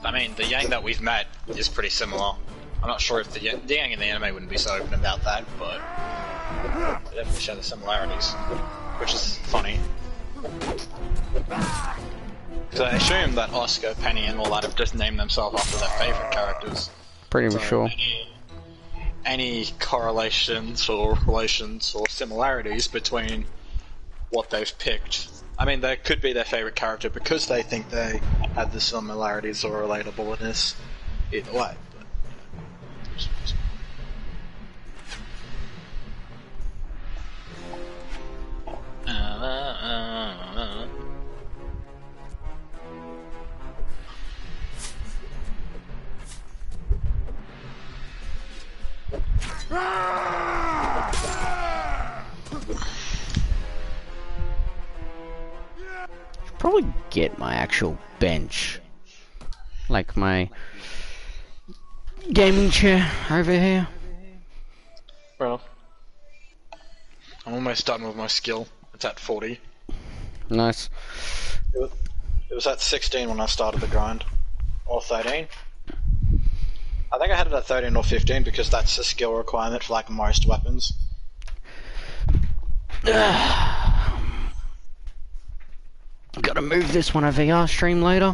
I mean, the Yang that we've met is pretty similar. I'm not sure if the Yang in the anime wouldn't be so open about that, but they definitely share the similarities, which is funny. Because I assume that Oscar, Penny, and all that have just named themselves after their favourite characters. Pretty sure. Any correlations or relations or similarities between what they've picked. I mean, they could be their favourite character because they think they have the similarities or relatableness either way. Probably get my actual bench, like my gaming chair over here. Well, I'm almost done with my skill. It's at 40. Nice. It was at 16 when I started the grind. Or 13. I think I had it at 13 or 15 because that's the skill requirement for like most weapons. Gotta move this one a VR stream later.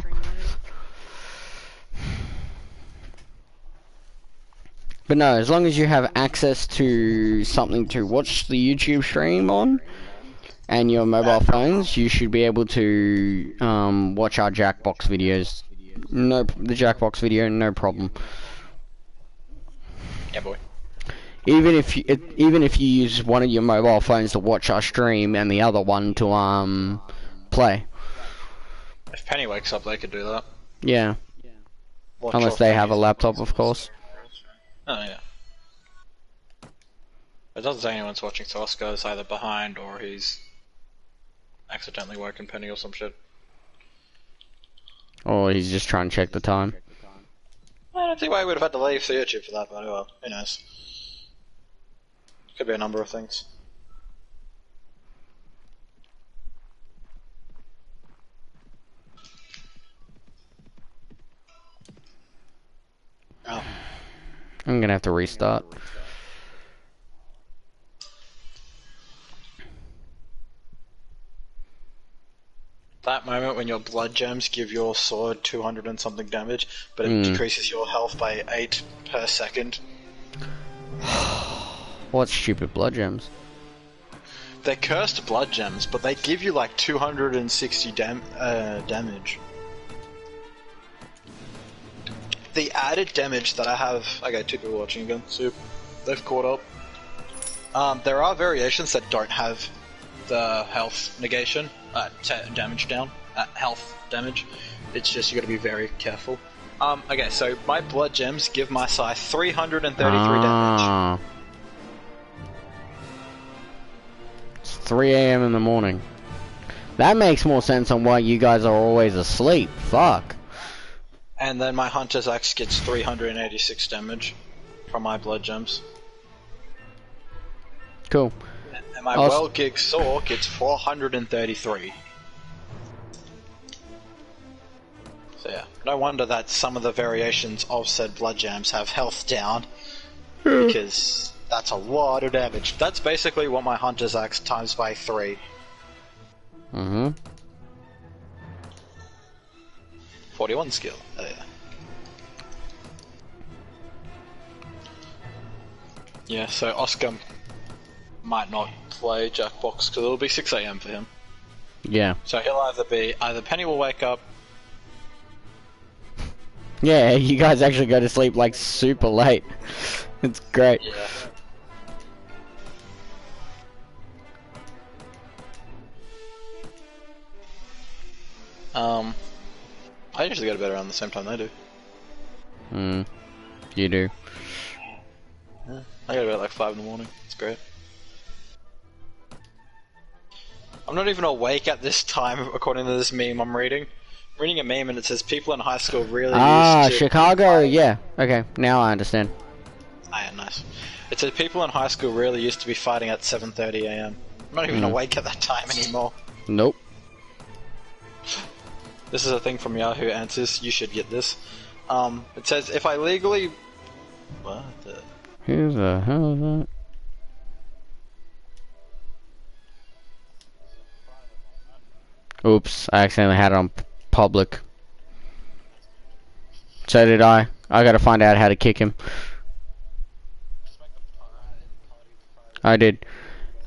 But no, as long as you have access to something to watch the YouTube stream on, and your mobile phones, you should be able to watch our Jackbox videos. The Jackbox video, no problem. Yeah, boy. Even if you use one of your mobile phones to watch our stream and the other one to play. If Penny wakes up, they could do that. Yeah. Unless they have a laptop, of course. Oh yeah. It doesn't say anyone's watching, so Oscar's either behind or he's accidentally woken Penny or some shit. Or he's just trying to check the time. I don't see why he would have had to leave YouTube for that, but well, who knows. Could be a number of things. Oh. I'm gonna have to restart. That moment when your blood gems give your sword 200 and something damage, but it decreases your health by 8 per second. What stupid blood gems? They're cursed blood gems, but they give you like 260 damage. The added damage that I have... Okay, 2 people watching again, so they've caught up. There are variations that don't have the health negation, damage down, health damage. It's just you gotta be very careful. Okay, so my blood gems give my scythe 333 damage. It's 3 AM in the morning. That makes more sense on why you guys are always asleep. Fuck. And then my hunter's axe gets 386 damage from my blood gems. Cool. And my well-gigged saw gets 433. So yeah, no wonder that some of the variations of said blood gems have health down, because that's a lot of damage. That's basically what my hunter's axe times by 3. 41 skill. Oh yeah. Yeah, so Oscar might not play Jackbox because it'll be 6 AM for him. Yeah. So he'll either Penny will wake up. Yeah, you guys actually go to sleep like super late. It's great. Yeah. I usually go to bed around the same time they do. You do. Yeah. I go to bed at like 5 in the morning. It's great. I'm not even awake at this time, according to this meme I'm reading. I'm reading a meme and it says people in high school really used to... Chicago, yeah. Okay, now I understand. Ah, yeah, nice. It says people in high school really used to be fighting at 7:30 AM. I'm not even awake at that time anymore. Nope. This is a thing from Yahoo Answers. You should get this. It says, if I legally... What the... Who the hell is that? Oops, I accidentally had it on public. So did I. I gotta find out how to kick him. I did.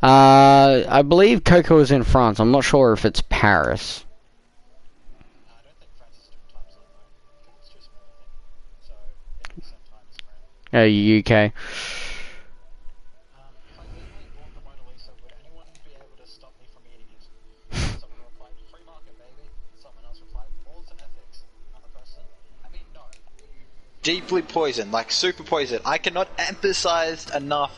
I believe Coco is in France. I'm not sure if it's Paris. UK. Deeply poisoned, like super poisoned. I cannot emphasize enough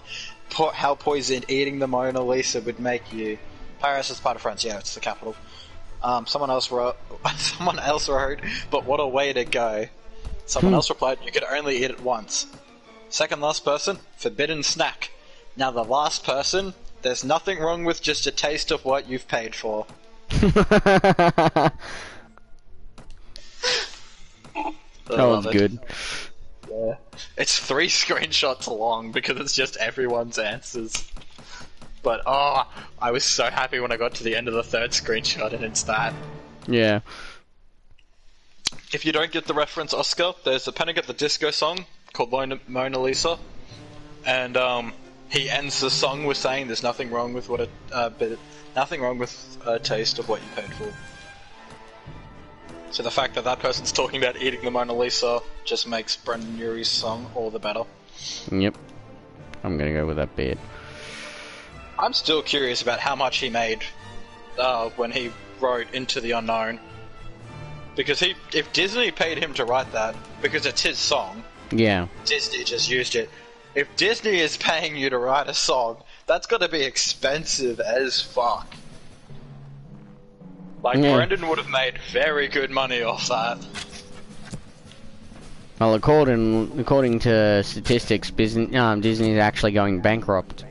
how poisoned eating the Mona Lisa would make you. Paris is part of France, yeah, it's the capital. Someone else wrote, but what a way to go. Someone else replied, you could only eat it once. Second last person, forbidden snack. Now the last person, there's nothing wrong with just a taste of what you've paid for. That was good. Yeah. It's 3 screenshots long because it's just everyone's answers. But I was so happy when I got to the end of the 3rd screenshot and it's that. Yeah. If you don't get the reference, Oscar, there's a Panic at the Disco song called Mona Lisa, and he ends the song with saying there's nothing wrong with nothing wrong with a taste of what you paid for. So the fact that that person's talking about eating the Mona Lisa just makes Brendan Urie's song all the better. Yep. I'm gonna go with that bid. I'm still curious about how much he made when he wrote Into the Unknown. Because if Disney paid him to write that, because it's his song, yeah, Disney just used it. If Disney is paying you to write a song, that's gotta be expensive as fuck. Like, yeah. Brendan would have made very good money off that. Well, according to statistics, Disney is actually going bankrupt.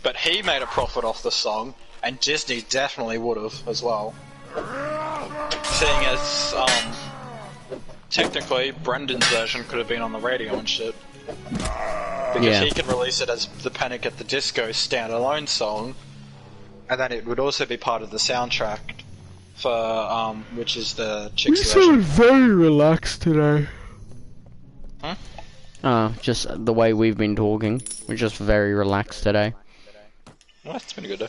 But he made a profit off the song, and Disney technically, Brendan's version could have been on the radio and shit. Because he can release it as the Panic at the Disco standalone song, and then it would also be part of the soundtrack for, which is the Chicks version. We're very relaxed today. Huh? Just the way we've been talking. We're just very relaxed today. Well, it's been a good day.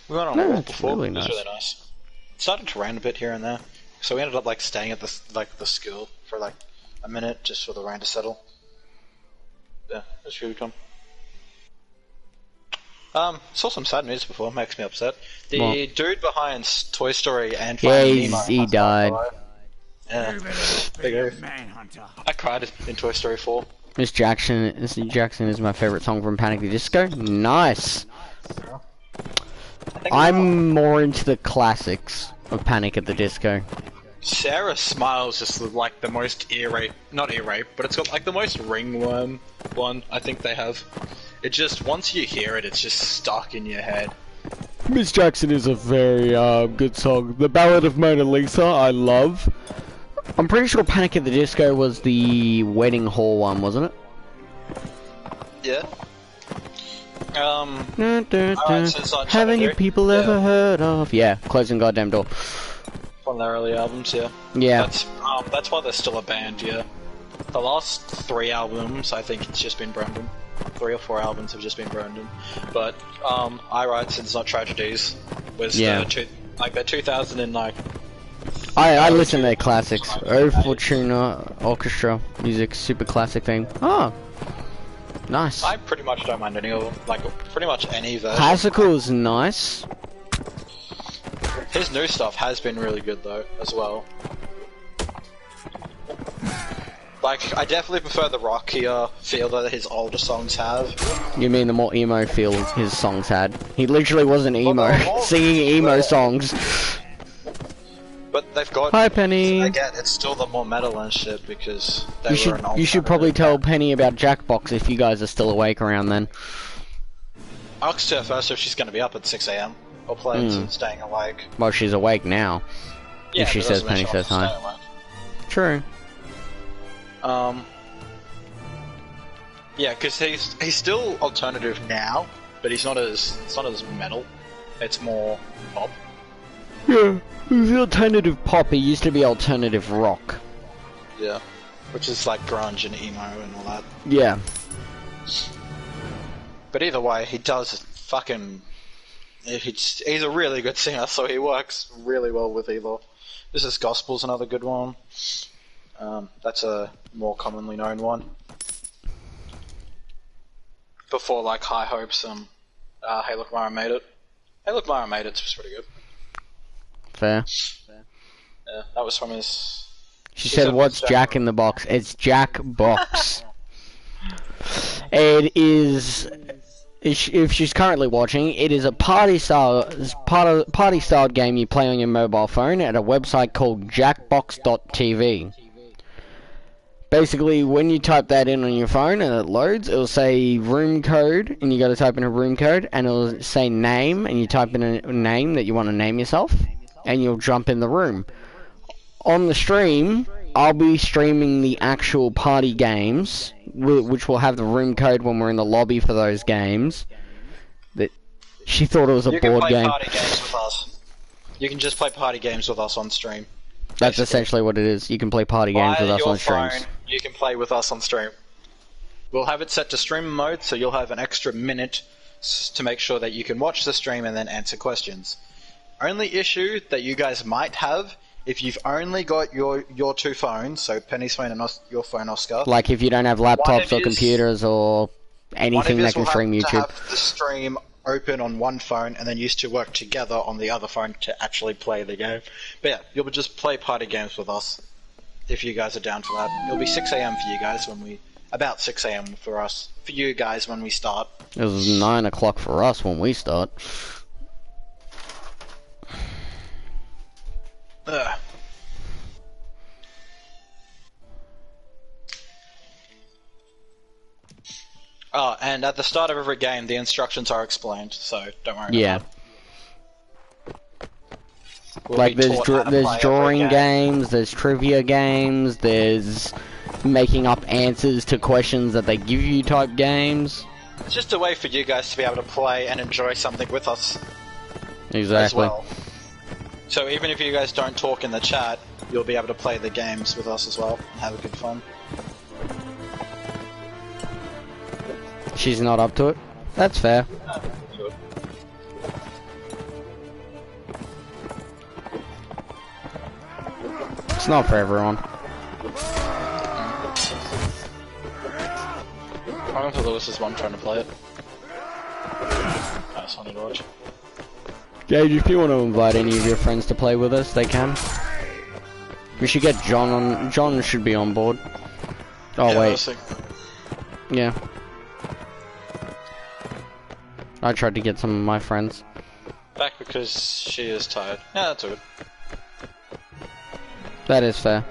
We went on a walk before, really it was nice. really nice. It started to rain a bit here and there, so we ended up like staying at the school for like a minute just for the rain to settle. Yeah, it was really fun. Saw some sad news before, makes me upset. The dude behind Toy Story and Finding Nemo he died. Yeah, big oof. I cried in Toy Story 4. Miss Jackson is my favorite song from Panic at the Disco. Nice. I'm more into the classics of Panic at the Disco. Sarah Smiles just like the most not ear rape, but it's got like the most ringworm one I think they have. It just, once you hear it, it's just stuck in your head. Miss Jackson is a very good song. The Ballad of Mona Lisa, I love. I'm pretty sure Panic at the Disco was the wedding hall one, wasn't it? Yeah. Haven't you people ever heard of? Yeah, Closing Goddamn Door. One of their early albums, yeah. Yeah. That's why they're still a band, yeah. The last 3 albums, I think it's just been Brendan. 3 or 4 albums have just been Brendan. But, I Write Sins Not Tragedies was the 2000 and like... I listen to their classics. O Fortuna Orchestra music, super classic thing. Oh, nice. I pretty much don't mind any of them. Like, pretty much any version. Classical is nice. His new stuff has been really good though, as well. Like, I definitely prefer the rockier feel that his older songs have. You mean the more emo feel his songs had? He literally wasn't emo, singing emo songs. But they've got... Hi, Penny. Again, it's still the more metal and shit because they were an You should probably tell Penny about Jackbox if you guys are still awake around then. Ask her first if she's going to be up at 6 AM or planning on staying awake. Well, she's awake now. Yeah, if she says Penny says hi. True. Yeah, because he's still alternative now, but it's not as metal. It's more pop. Yeah, the alternative pop. It used to be alternative rock. Yeah, which is like grunge and emo and all that. Yeah. But either way, he does fucking... He's a really good singer, so he works really well with either. This is Gospel's another good one. That's a more commonly known one. Before like High Hopes and Hey Look Mara Made It. Hey Look Mara Made It's pretty good. Fair. Yeah, that was from his... She said, what's Jack in the Box? It's Jack Box. It is... If she's currently watching, it is a party-style game you play on your mobile phone at a website called jackbox.tv. Basically, when you type that in on your phone and it loads, it'll say room code, and you gotta type in a room code, and it'll say name, and you type in a name that you want to name yourself, and you'll jump in the room. On the stream, I'll be streaming the actual party games, which will have the room code when we're in the lobby for those games. That she thought it was a board game. You can play party games with us. You can just play party games with us on stream. That's essentially what it is. You can play party games with us on streams. You can play with us on stream. We'll have it set to stream mode, so you'll have an extra minute to make sure that you can watch the stream and then answer questions. Only issue that you guys might have, if you've only got your 2 phones, so Penny's phone and your phone, Oscar. Like if you don't have laptops or computers or anything that can stream YouTube. One of us will have to have the stream open on one phone and then used to work together on the other phone to actually play the game. But yeah, you'll just play party games with us if you guys are down for that. It'll be 6 AM for you guys about 6 AM for us, for you guys when we start. It was 9 o'clock for us when we start. Ugh. Oh, and at the start of every game, the instructions are explained, so don't worry about that. Like there's drawing games, there's trivia games, there's making up answers to questions that they give you type games. It's just a way for you guys to be able to play and enjoy something with us. Exactly. As well. So even if you guys don't talk in the chat, you'll be able to play the games with us as well and have a good fun. She's not up to it. That's fair. Good. It's not for everyone. I went for Lewis's one trying to play it. That's funny to watch. Gage, if you want to invite any of your friends to play with us, they can. We should get John on. John should be on board. Oh, yeah, wait. Yeah. I tried to get some of my friends. Back because she is tired. Yeah, that's good. That is fair.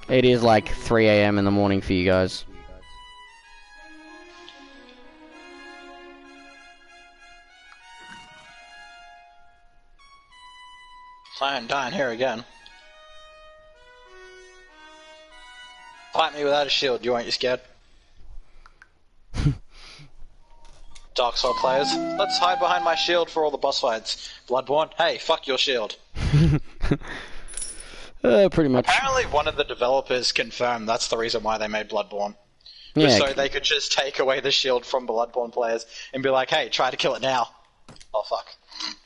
It is like 3 AM in the morning for you guys. Flying down here again. Fight me without a shield, you ain't you scared? Dark Soul players, let's hide behind my shield for all the boss fights. Bloodborne, hey, fuck your shield. Pretty much. Apparently one of the developers confirmed that's the reason why they made Bloodborne. Just so they could just take away the shield from Bloodborne players and be like, hey, try to kill it now. Oh fuck.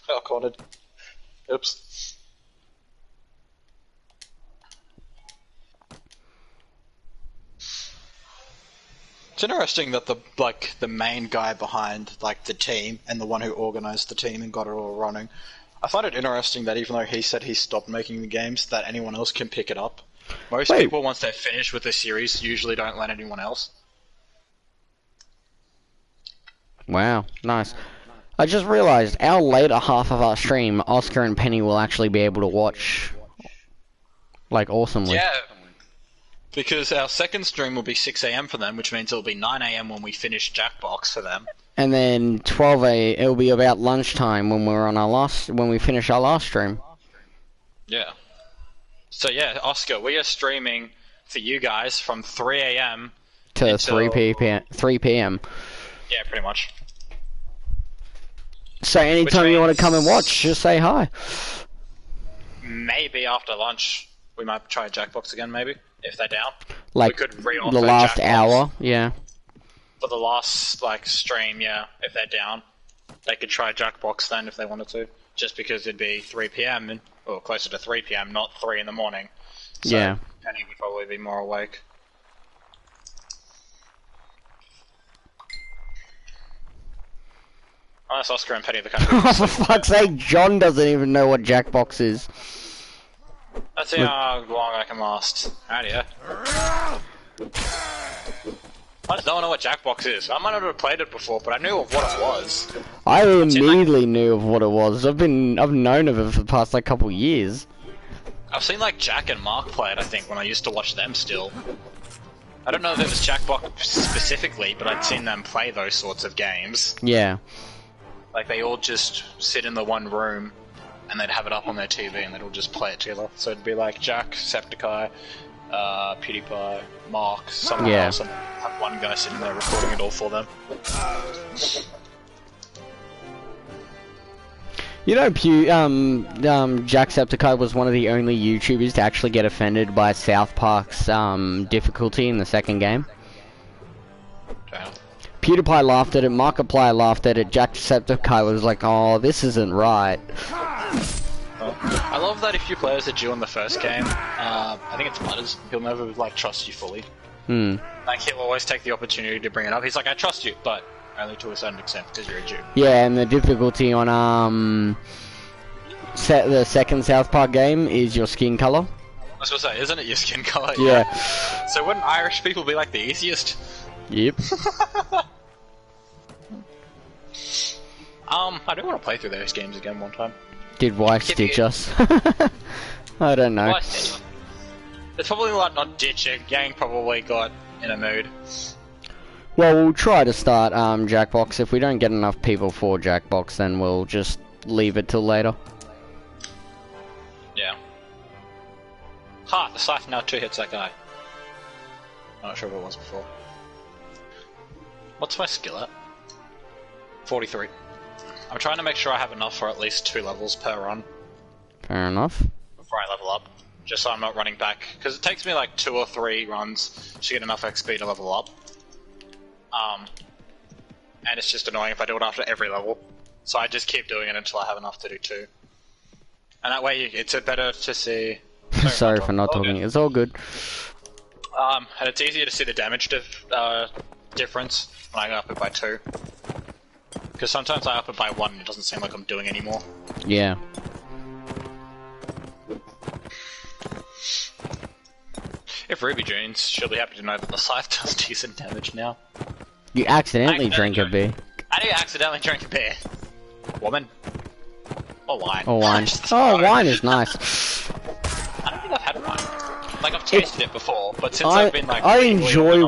Got cornered. Oops. It's interesting that the main guy behind the team and the one who organized the team and got it all running. I find it interesting that even though he said he stopped making the games, that anyone else can pick it up. Most people, once they're finished with the series, usually don't let anyone else. Wow, nice. I just realized our later half of our stream, Oscar and Penny will actually be able to watch, awesomely. Yeah. Because our second stream will be 6 AM for them, which means it'll be 9 AM when we finish Jackbox for them. And then 12 AM, it'll be about lunchtime when we finish our last stream. Yeah. So yeah, Oscar, we are streaming for you guys from 3 AM to until 3 PM. Yeah, pretty much. So anytime you want to come and watch, just say hi. Maybe after lunch, we might try Jackbox again, maybe. If they're down, we could the last hour, yeah. For the last stream, yeah. If they're down, they could try Jackbox then if they wanted to. Just because it'd be 3 PM or closer to 3 PM, not 3 in the morning. So yeah. Penny would probably be more awake. Unless Oscar and Penny the kind of. Oh, for fuck's sake, John doesn't even know what Jackbox is. Let's see how long I can last. Alrighty, yeah. I just don't know what Jackbox is. I might not have played it before, but I knew of what it was. I immediately knew of what it was. I've known of it for the past couple of years. I've seen Jack and Mark play it, I think, when I used to watch them still. I don't know if it was Jackbox specifically, but I'd seen them play those sorts of games. Yeah. They all just sit in the one room and they'd have it up on their TV and they'd all just play it together. So it'd be Jack, Septiceye, PewDiePie, Mark, someone else, and have one guy sitting there recording it all for them. You know, Jacksepticeye was one of the only YouTubers to actually get offended by South Park's difficulty in the second game. Damn. PewDiePie laughed at it, Markiplier laughed at it, Jacksepticeye was like, oh, this isn't right. I love that if you play as a Jew in the first game, I think it's Butters, he'll never trust you fully. Hmm. He'll always take the opportunity to bring it up. He's like, I trust you, but only to a certain extent because you're a Jew. Yeah, and the difficulty on the second South Park game is your skin color. I was gonna say, isn't it your skin color? Yeah. So wouldn't Irish people be the easiest? Yep. I do want to play through those games again one time. Did wife ditch us? I don't know. It's probably not ditching. Gang probably got in a mood. Well, we'll try to start Jackbox. If we don't get enough people for Jackbox, then we'll just leave it till later. Ha! The scythe now 2 hits that guy. I'm not sure what it was before. What's my skill at? 43. I'm trying to make sure I have enough for at least 2 levels per run. Fair enough. Before I level up. Just so I'm not running back. Because it takes me like 2 or 3 runs to get enough XP to level up. And it's just annoying if I do it after every level. So I just keep doing it until I have enough to do 2. And that way it's better to see... Sorry for not talking, it's all good. And it's easier to see the damage difference when I go up it by 2. Because sometimes I up it by 1 and it doesn't seem like I'm doing any more. Yeah. If Ruby joins, she'll be happy to know that the scythe does decent damage now. You accidentally drink a beer. How do you accidentally drink a beer? Woman? Or wine? Or wine. Oh, wine is nice. I don't think I've had wine. Like, I've tasted it before, but since I've been like... I enjoy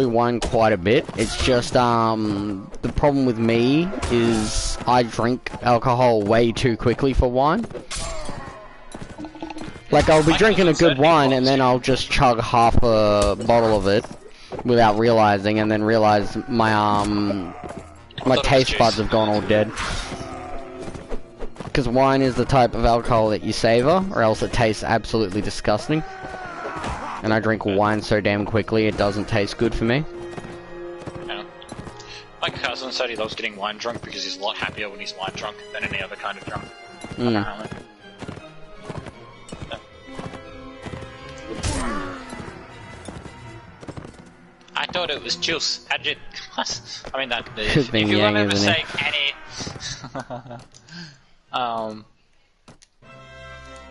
wine quite a bit. It's just, the problem with me is I drink alcohol way too quickly for wine. Like, I'll be drinking a good wine and then I'll just chug half a bottle of it without realizing, and then realize my, my taste buds have gone all dead. Because wine is the type of alcohol that you savor, or else it tastes absolutely disgusting. And I drink wine so damn quickly, it doesn't taste good for me. Yeah. My cousin said he loves getting wine drunk because he's a lot happier when he's wine drunk than any other kind of drunk. Apparently. I thought it was juice. How'd you... I mean, that is... If you want to mistake any...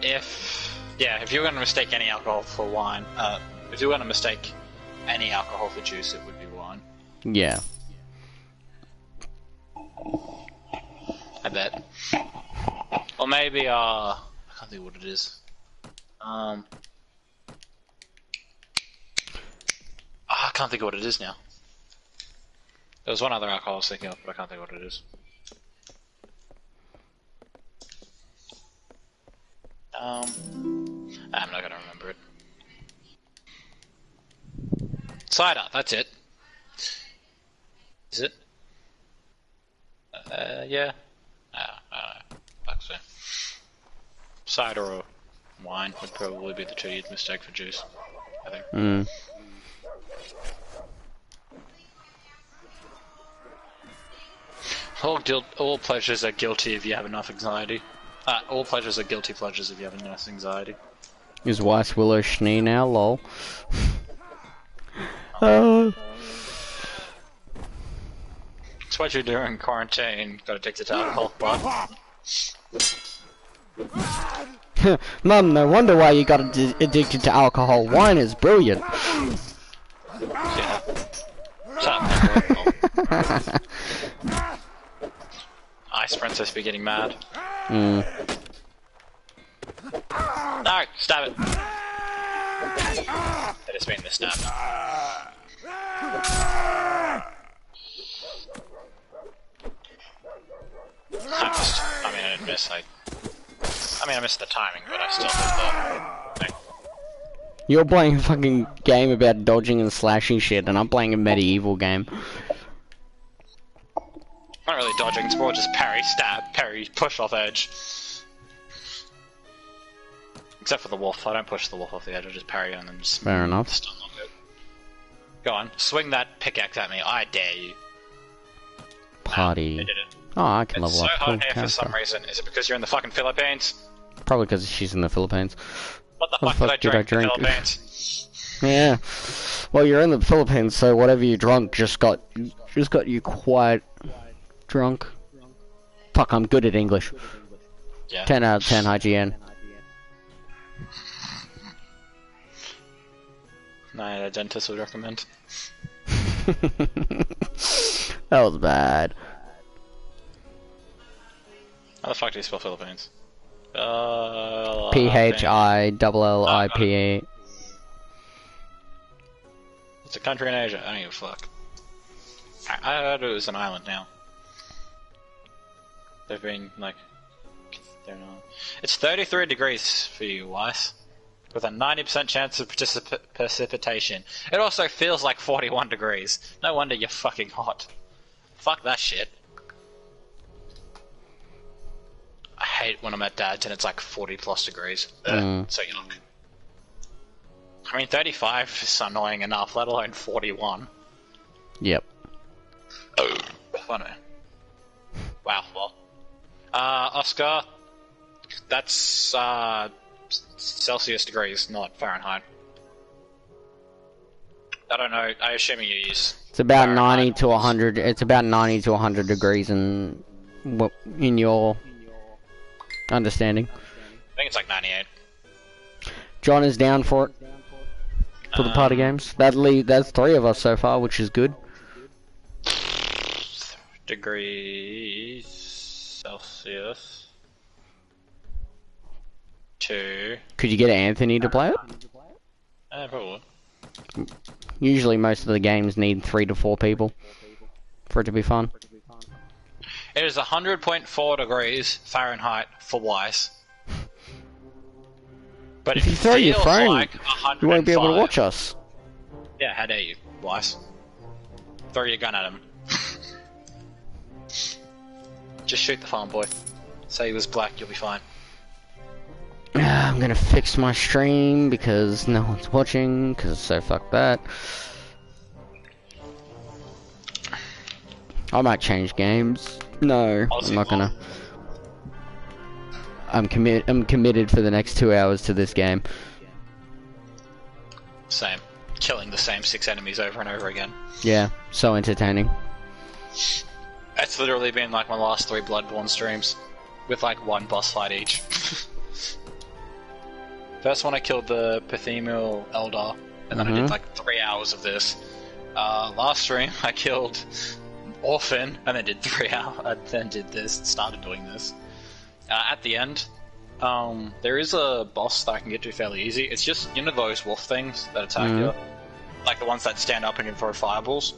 if you were going to mistake any alcohol for wine, if you were going to mistake any alcohol for juice, it would be wine. Yeah. I bet. Or maybe, I can't think what it is. I can't think of what it is now. There was one other alcohol I was thinking of, but I can't think of what it is. I'm not gonna remember it. Cider, that's it. Is it? Yeah. I don't know. Fuck's it. Cider or wine would probably be the 2 you'd mistake for juice, I think. All pleasures are guilty if you have enough anxiety. All pleasures are guilty pleasures if you have enough anxiety. Is Weiss Willow Schnee now, lol? It's what you do in quarantine, got addicted to alcohol, what? Mum, no wonder why you got addicted to alcohol. Wine is brilliant. Yeah. Shut up, Ice Princess be getting mad. No, stab it. That has been the stab. I didn't miss, I missed the timing, but I still hit the thing. You're playing a fucking game about dodging and slashing shit, and I'm playing a medieval game. Not really dodging, it's more just parry, stab, parry, push off edge. Except for the wolf, I don't push the wolf off the edge, I just parry and then just Fair enough. stun on it. Go on, swing that pickaxe at me, I dare you. Party. I did it. Oh, I can It's level so up. hot Cool here for some reason. Is it because you're in the fucking Philippines? Probably because she's in the Philippines. What the fuck did I drink in the Philippines? Yeah. Well, you're in the Philippines, so whatever you drunk just got you quite drunk. Fuck, I'm good at English. Yeah. 10 out of 10 IGN. 9 a dentist would recommend. That was bad. How the fuck do you spell Philippines? PHILLIPE. It's a country in Asia. I don't give a fuck. I heard it was an island now. They've been like 39. It's 33 degrees for you, Weiss. With a 90% chance of precipitation. It also feels like 41 degrees. No wonder you're fucking hot. Fuck that shit. I hate when I'm at Dad's and it's like 40 plus degrees. So yuck. I mean, 35 is annoying enough, let alone 41. Yep. Oh, funny. Wow, well. Oscar, that's, Celsius degrees, not Fahrenheit. I don't know, I assume you use... It's about Fahrenheit. 90 to 100, it's about 90 to 100 degrees in your understanding. I think it's like 98. John is down for it. For the party games. That's 3 of us so far, which is good. Degrees Celsius. 2. Could you get Anthony to play it? Probably. Usually most of the games need 3 to 4 people for it to be fun. It is 100.4 degrees Fahrenheit for Weiss. But if you throw your phone, like you won't be able to watch us. Yeah, how dare you, Weiss. Throw your gun at him. Just shoot the farm boy. Say he was black, you'll be fine. I'm gonna fix my stream because no one's watching, so fuck that. I might change games. No, I'm not gonna. I'm committed for the next 2 hours to this game. Same. Killing the same 6 enemies over and over again. Yeah, so entertaining. That's literally been like my last 3 Bloodborne streams. With like 1 boss fight each. First one I killed the Pathemial Eldar, and then I did like 3 hours of this. Last stream I killed Orphan, and then did 3 hours, and then did this, and started doing this. At the end, there is a boss that I can get to fairly easy. It's just, you know those wolf things that attack you? Like the ones that stand up and can throw fireballs?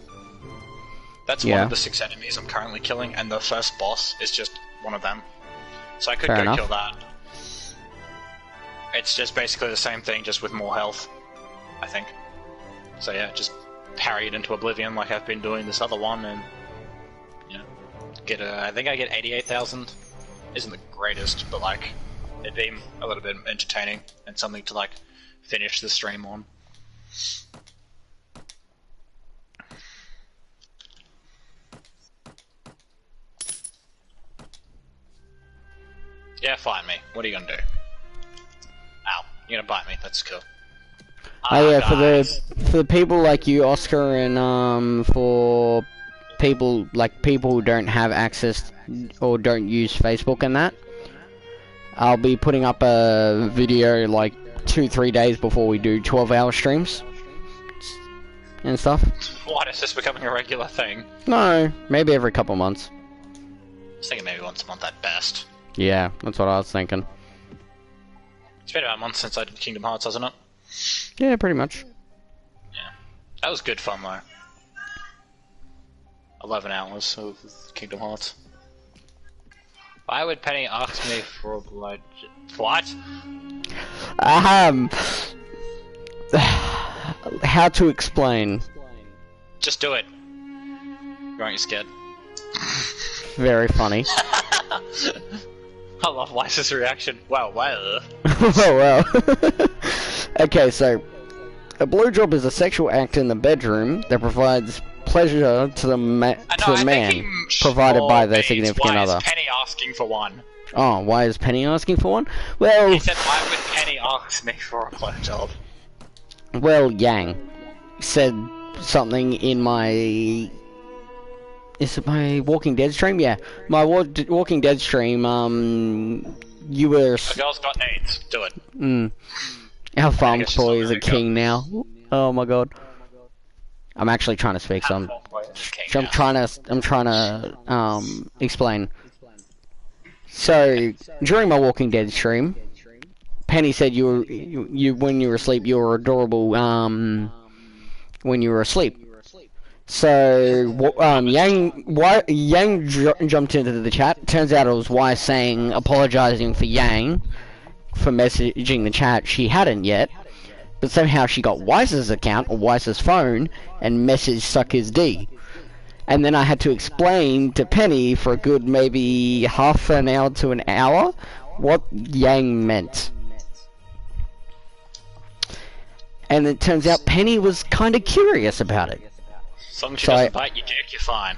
That's one of the 6 enemies I'm currently killing, and the first boss is just one of them. So I could go kill that. It's just basically the same thing, just with more health, I think. So yeah, just parry it into oblivion like I've been doing this other one, and you know, get I think I get 88,000. Isn't the greatest, but like it'd be a little bit entertaining and something to like finish the stream on. Yeah, fight me. What are you gonna do? Ow, you're gonna bite me. That's cool. Oh yeah, for the people like you, Oscar, and for people who don't have access or don't use Facebook and that, I'll be putting up a video like 2-3 days before we do 12-hour streams and stuff. What, is this becoming a regular thing? No, maybe every couple months. I was thinking maybe once a month at best. Yeah, that's what I was thinking. It's been about a month since I did Kingdom Hearts, hasn't it? Yeah, pretty much. Yeah. That was good fun though. 11 hours of Kingdom Hearts. Why would Penny ask me for a blood... What? How to explain? Just do it. You aren't scared. Very funny. I love Weiss's reaction. Wow, wow. Oh, well. Okay, so a blowjob is a sexual act in the bedroom that provides pleasure to the man provided by their significant other. Why is Penny asking for one? Oh, why is Penny asking for one? Well, he said, why would Penny ask me for a blowjob? Well, Yang said something in my... Is it my Walking Dead stream? Yeah, my Walking Dead stream, you were... The girl's got AIDS. Do it. Our farm boy is a king now. Oh my god. I'm actually trying to speak, so I'm trying to explain. So during my Walking Dead stream, Penny said you when you were asleep you were adorable when you were asleep. So, Yang jumped into the chat. Turns out it was Weiss saying, apologizing for Yang for messaging the chat. She hadn't yet, but somehow she got Weiss's account or Weiss's phone and messaged Suckers D. And then I had to explain to Penny for a good maybe half an hour to an hour what Yang meant. And it turns out Penny was kind of curious about it. As long as she doesn't bite your dick, you're fine.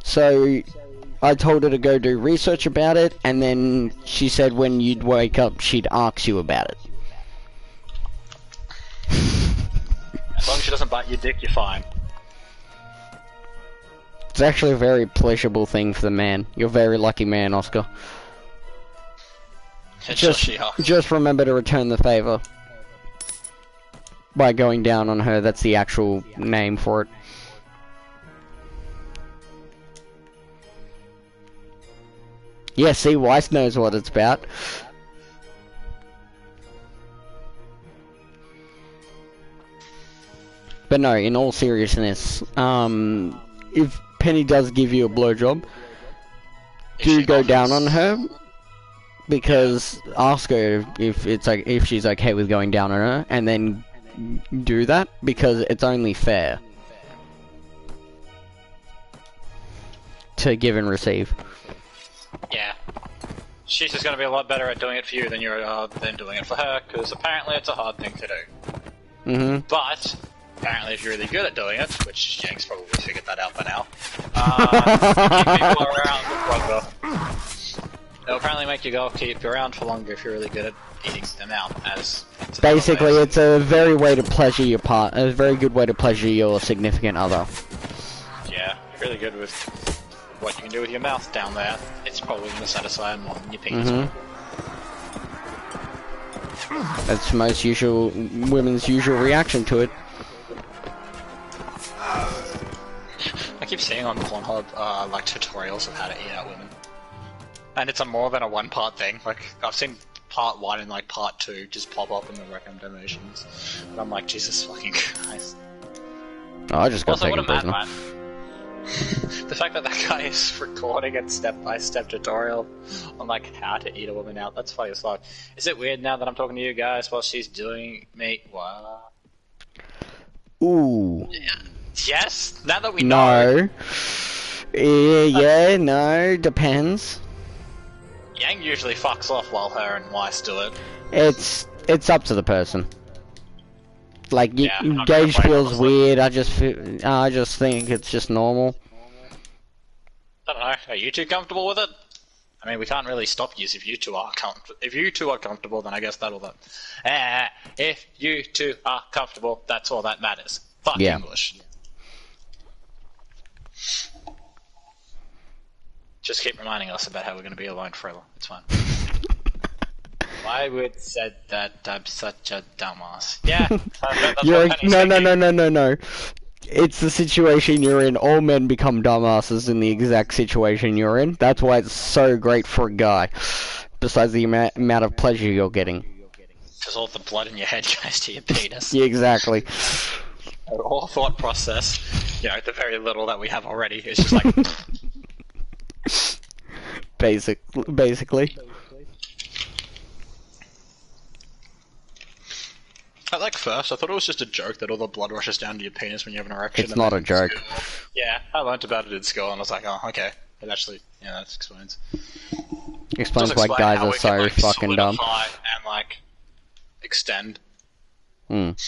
So I told her to go do research about it, and then she said when you'd wake up, she'd ask you about it. As long as she doesn't bite your dick, you're fine. It's actually a very pleasurable thing for the man. You're a very lucky man, Oscar. Just remember to return the favor. By going down on her, that's the actual name for it. Yeah, see, Weiss knows what it's about. But no, in all seriousness, if Penny does give you a blowjob, do go down on her, because ask her if she's okay with going down on her, and then do that, because it's only fair to give and receive. Yeah. She's just gonna be a lot better at doing it for you than you're than doing it for her, because apparently it's a hard thing to do. But apparently, if you're really good at doing it, which Jank's probably figured that out by now, keep people around longer. It'll apparently make your girl keep you around for longer if you're really good at eating them out. As basically, it's a very way to pleasure your a very good way to pleasure your significant other. Yeah, you're really good with what you can do with your mouth down there. It's probably going to satisfy more than your penis. That's most women's usual reaction to it. I keep seeing on Pornhub like tutorials of how to eat out women, and it's a more than a one-part thing. Like I've seen part 1 and like part 2 just pop up in the recommendations, and I'm like, Jesus fucking Christ. Oh, I just got taken personal. The fact that guy is recording a step-by-step tutorial on like how to eat a woman out, that's funny as fuck. Is it weird now that I'm talking to you guys while she's doing me? What? Ooh. Yes? Now that we know. Yeah, no, depends. Yang usually fucks off while her and Weiss do it. It's up to the person. Like, Yeah, Gage feels weird, I just think it's just normal. I don't know, are you two comfortable with it? I mean, we can't really stop you if you two are comfortable. If you two are comfortable, then I guess that'll do. If you two are comfortable, that's all that matters. Fuck English. Just keep reminding us about how we're going to be alone forever. It's fine. Why would said that I'm such a dumbass? Yeah. No. It's the situation you're in. All men become dumbasses in the exact situation you're in. That's why it's so great for a guy. Besides the amount of pleasure you're getting. Because all the blood in your head goes to your penis. Yeah, exactly. Our thought process, you know, the very little that we have already, is just like... Basically. Like first, I thought it was just a joke that all the blood rushes down to your penis when you have an erection. It's not a joke. Yeah, I learnt about it in school and I was like, oh, okay. It actually, yeah, that explains. Explains why guys are so like, fucking dumb. And like, extend. But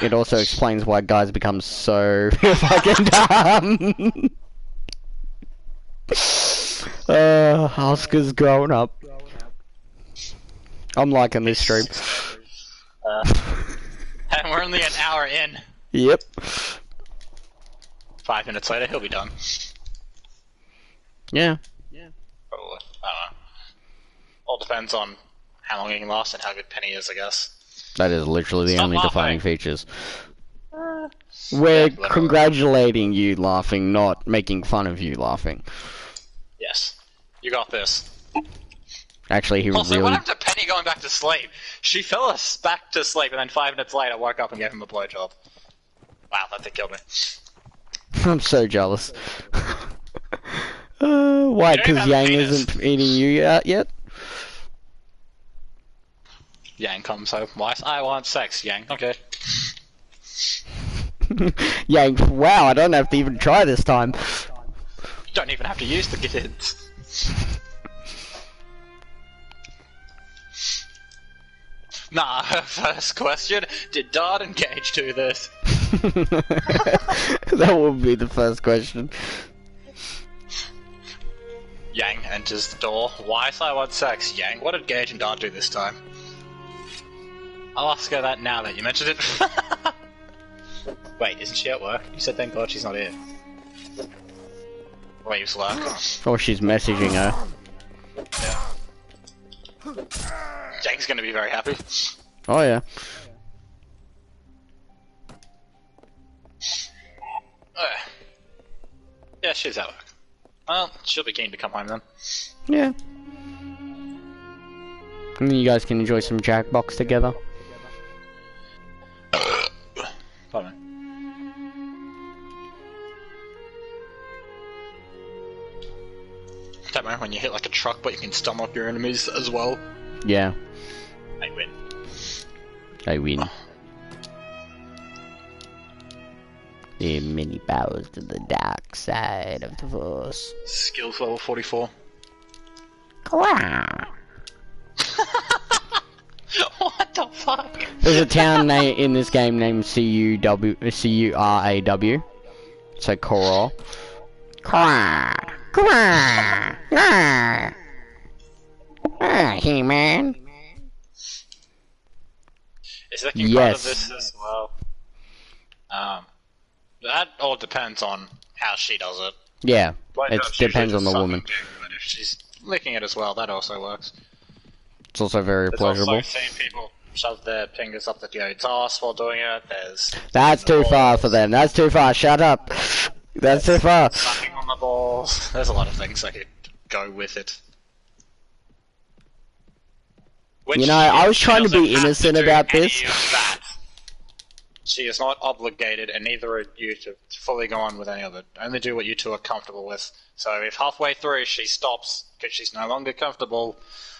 it also explains why guys become so fucking dumb. Oscar's growing up. I'm liking this stream. And we're only an hour in. Yep. 5 minutes later, he'll be done. Yeah. Probably. I don't know. All depends on how long he can last and how good Penny is, I guess. That is literally the only defining features. We're congratulating you laughing, not making fun of you laughing. Yes. You got this. Actually, he also, really... what happened to Penny going back to sleep? She fell back to sleep and then 5 minutes later woke up and gave him a blowjob. Wow, that thing killed me. I'm so jealous. Why? Because Yang isn't eating you out yet? Yang comes home. Why? I want sex, Yang. Okay. Yang, wow, I don't have to even try this time. Don't even have to use the kids. Nah, first question, did Dart Engage do this? That would be the first question. Yang enters the door. Why I want sex? Yang, what did Gage and Dart do this time? I'll ask her that now that you mentioned it. Wait, isn't she at work? You said thank God she's not here. Waves work. Or she's messaging her. Yeah. Jake's gonna be very happy. Oh yeah. Yeah, she's at work. Well, she'll be keen to come home then. Yeah. And then you guys can enjoy some Jackbox together. Pardon me. Don't mind when you hit like a truck, but you can stun up your enemies as well. Yeah. I win. I win. The many bows to the dark side of the Force. Skills level 44. What the fuck? There's a town in this game named C-U-R-A-W. So Korra. He-Man. Is that part of this as well? That all depends on how she does it. Yeah, it depends on the woman. But if she's licking it as well, that also works. It's also very pleasurable. I've seen people shove their fingers up the goat's ass while doing it. That's too far for them. That's too far. Shut up. That's too far. Sucking on the balls. There's a lot of things I could go with it. You know, I was trying to be innocent about this. She is not obligated, and neither are you, to fully go on with any of it. Only do what you two are comfortable with. So if halfway through she stops because she's no longer comfortable,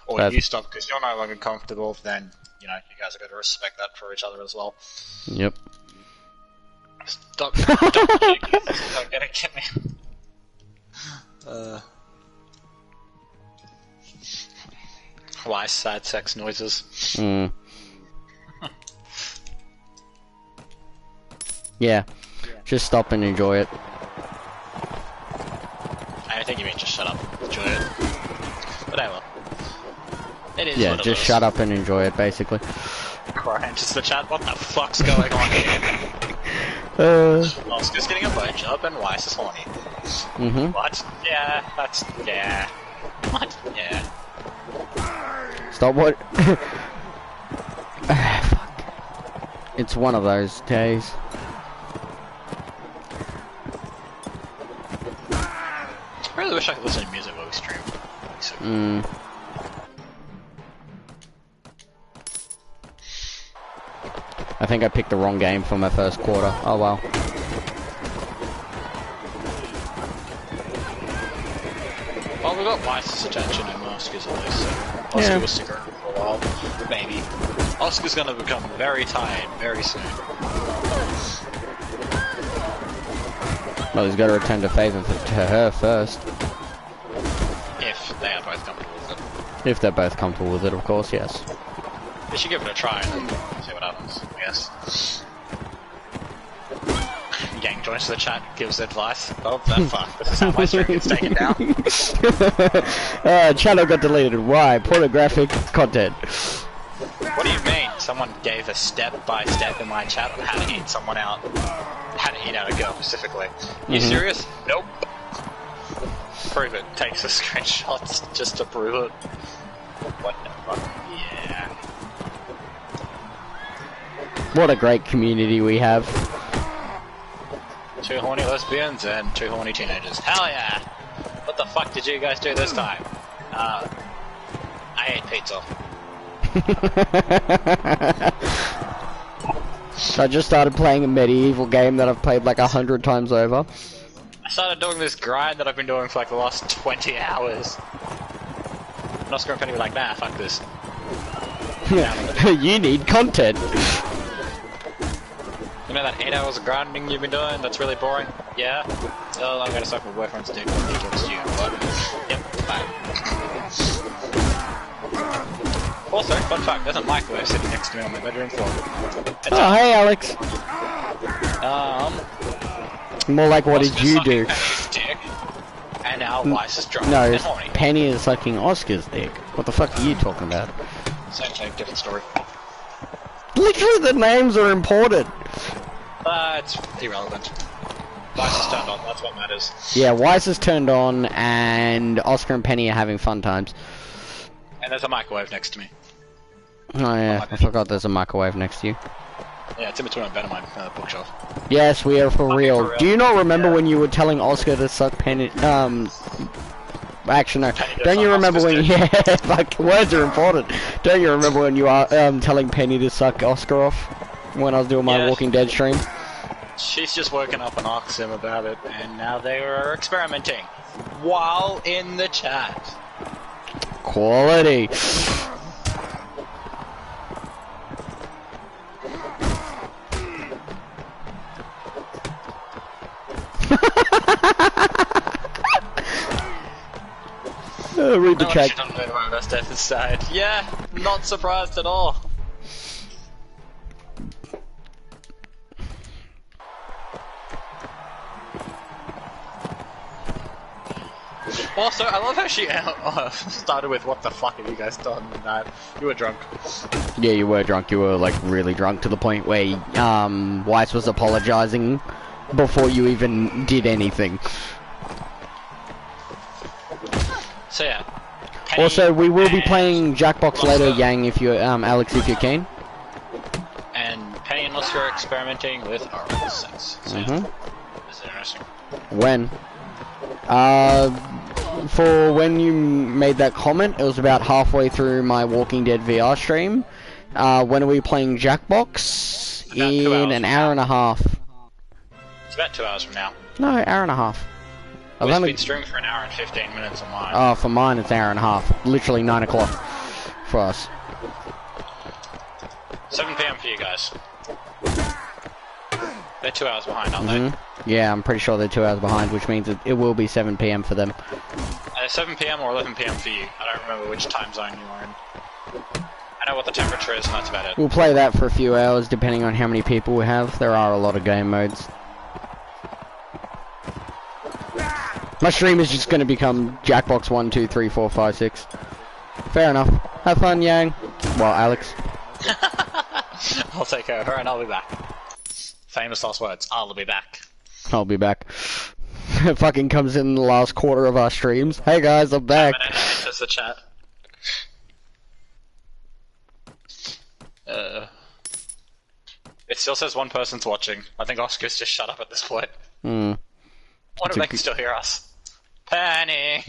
or you stop because you're no longer comfortable, then, you know, you guys are going to respect that for each other as well. Yep. Stop. Don't gonna get me. Why sad sex noises? Yeah, just stop and enjoy it. I think you mean just shut up, enjoy it. But I will. It is. Yeah, what it just is. shut up and enjoy it, basically. Crying just the chat. What the fuck's going on here? Oscar's getting a blowjob and Weiss is horny. What? Yeah, that's yeah. What? Yeah. Stop what? Fuck. It's one of those days. I really wish I could listen to music while we stream. So I think I picked the wrong game for my first quarter. Oh well. Well, we got Weiss's attention and Oscar's at least, so Oscar will stick around for a while. Maybe. Oscar's gonna become very tired very soon. Well, he's got to return the favour to her first. If they are both comfortable with it. If they're both comfortable with it, of course, yes. We should give it a try and see what happens, I guess. Gang joins the chat, gives advice. Oh, that fuck. This is how my stream gets taken down. Channel got deleted. Why? Pornographic content. What do you mean? Someone gave a step-by-step in my chat on how to eat someone out. How to eat out a girl, specifically. You serious? Nope. Prove it. Takes the screenshots just to prove it. What the fuck? Yeah. What a great community we have. 2 horny lesbians and 2 horny teenagers. Hell yeah! What the fuck did you guys do this time? I ate pizza. I just started playing a medieval game that I've played like 100 times over. I started doing this grind that I've been doing for like the last 20 hours. I'm not going to be like, nah, fuck this. You need content. You know that 8 hours of grinding you've been doing that's really boring? Yeah? Oh, I'm gonna suck my boyfriend's dick when he gets you. Yep, bye. Also, fun fact, there's a microwave sitting next to me on my bedroom floor. Oh, hey Alex. More like, what did you do? Dick, and now Weiss is drunk No, and horny. Penny is sucking Oscar's dick. What the fuck are you talking about? Same thing, different story. Literally, the names are important. It's irrelevant. Weiss is turned on, that's what matters. Yeah, Weiss is turned on, and Oscar and Penny are having fun times. And there's a microwave next to me. Oh yeah, I forgot there's a microwave next to you. Yeah, it's in between my bed and my bookshelf. Yes, we are for real. Do you not remember when you were telling Oscar to suck Penny? Actually, no. Don't you remember when? Yeah, like words are important. Don't you remember when you are telling Penny to suck Oscar off when I was doing my Walking Dead stream? She's just woken up and asked him about it, and now they are experimenting while in the chat. Quality. Read the chat. Yeah, not surprised at all. Also, I love how she started with, "What the fuck have you guys done?" That you were drunk. Yeah, you were drunk. You were like really drunk to the point where Weiss was apologizing before you even did anything. So yeah. Penny also, we will be playing Jackbox later, Yang, if you Alex, if you're keen. And Penny and Oscar are experimenting with oral sex. So yeah, this is interesting. When? For when you made that comment, it was about halfway through my Walking Dead VR stream. When are we playing Jackbox? In an hour and a half. It's about 2 hours from now. No, hour and a half. I've only been streaming for an hour and 15 minutes on mine. Oh, for mine it's an hour and a half. Literally 9 o'clock for us. 7 PM for you guys. They're 2 hours behind, aren't they? Yeah, I'm pretty sure they're 2 hours behind, which means it will be 7 PM for them. 7 PM or 11 PM for you. I don't remember which time zone you are in. I know what the temperature is, and that's about it. We'll play that for a few hours, depending on how many people we have. There are a lot of game modes. My stream is just going to become Jackbox 1, 2, 3, 4, 5, 6. Fair enough. Have fun, Yang. Well, Alex. I'll take over and I'll be back. Famous last words. I'll be back. I'll be back. It fucking comes in the last quarter of our streams. Hey guys, I'm back. Enters the chat. It still says one person's watching. I think Oscar's just shut up at this point. Wonder if they can still hear us. Penny!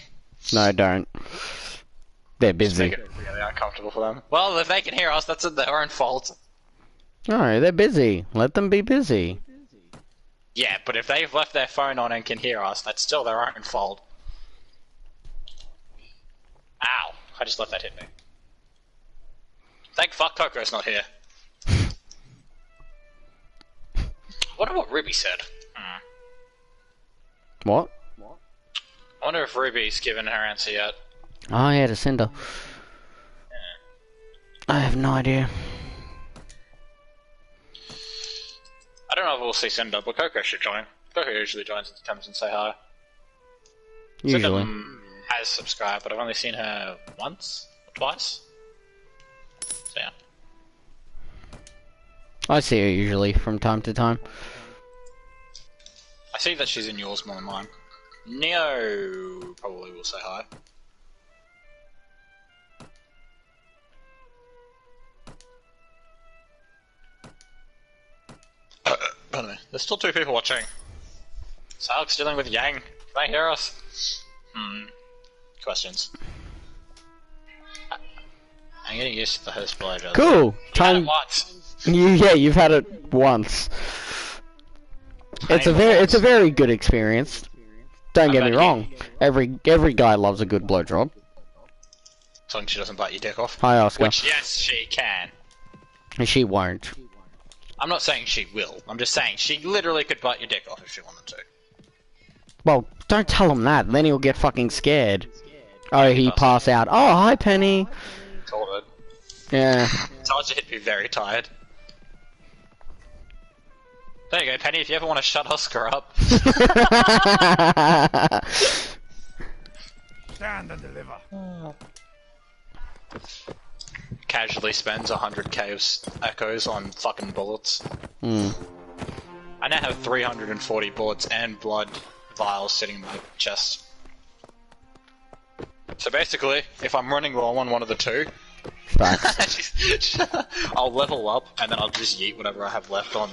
No, don't. They're busy. Just make it really uncomfortable for them. Well, if they can hear us, that's their own fault. No, they're busy. Let them be busy. Yeah, but if they've left their phone on and can hear us, that's still their own fault. Ow. I just let that hit me. Thank fuck Coco's not here. I wonder what Ruby said. What? I wonder if Ruby's given her answer yet. Oh yeah, to Cinder. I have no idea. I don't know if we'll see Cinder, but Coco should join. Coco usually joins and comes and say hi. Usually. Cinder has subscribed, but I've only seen her once or twice. So yeah. I see her usually from time to time. I see that she's in yours more than mine. Neo probably will say hi. Pardon me. There's still 2 people watching. Is Alex dealing with Yang? Can they hear us? Questions. I'm getting used to the host blowjob. Cool. Time. What? Yeah, you've had it once. It's a very good experience. Don't get me wrong. Every guy loves a good blowjob. As long as she doesn't bite your dick off. Hi, Oscar. Which, yes, she can. She won't. I'm not saying she will. I'm just saying she literally could bite your dick off if she wanted to. Well, don't tell him that. Then he'll get fucking scared. Oh, he pass out. Oh, hi, Penny. Told it. Yeah. Told you he'd be very tired. There you go, Penny. If you ever want to shut Oscar up. Stand and deliver. Casually spends 100k of echoes on fucking bullets. Hmm. I now have 340 bullets and blood vials sitting in my chest. So basically, if I'm running low on one of the two, I'll level up and then I'll just yeet whatever I have left on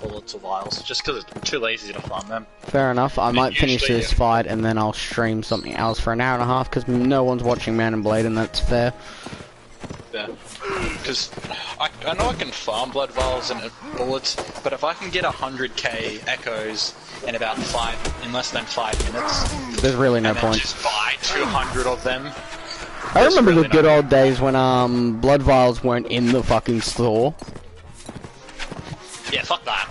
bullets or vials, just because I'm too lazy to farm them. Fair enough. I might finish this fight and then I'll stream something else for an hour and a half because no one's watching Man and Blade, and that's fair. Yeah, because I know I can farm blood vials and bullets, but if I can get 100k echoes in less than 5 minutes, there's really no and point. Then just buy 200 of them. I remember the good old days when blood vials weren't in the fucking store. Yeah, fuck that.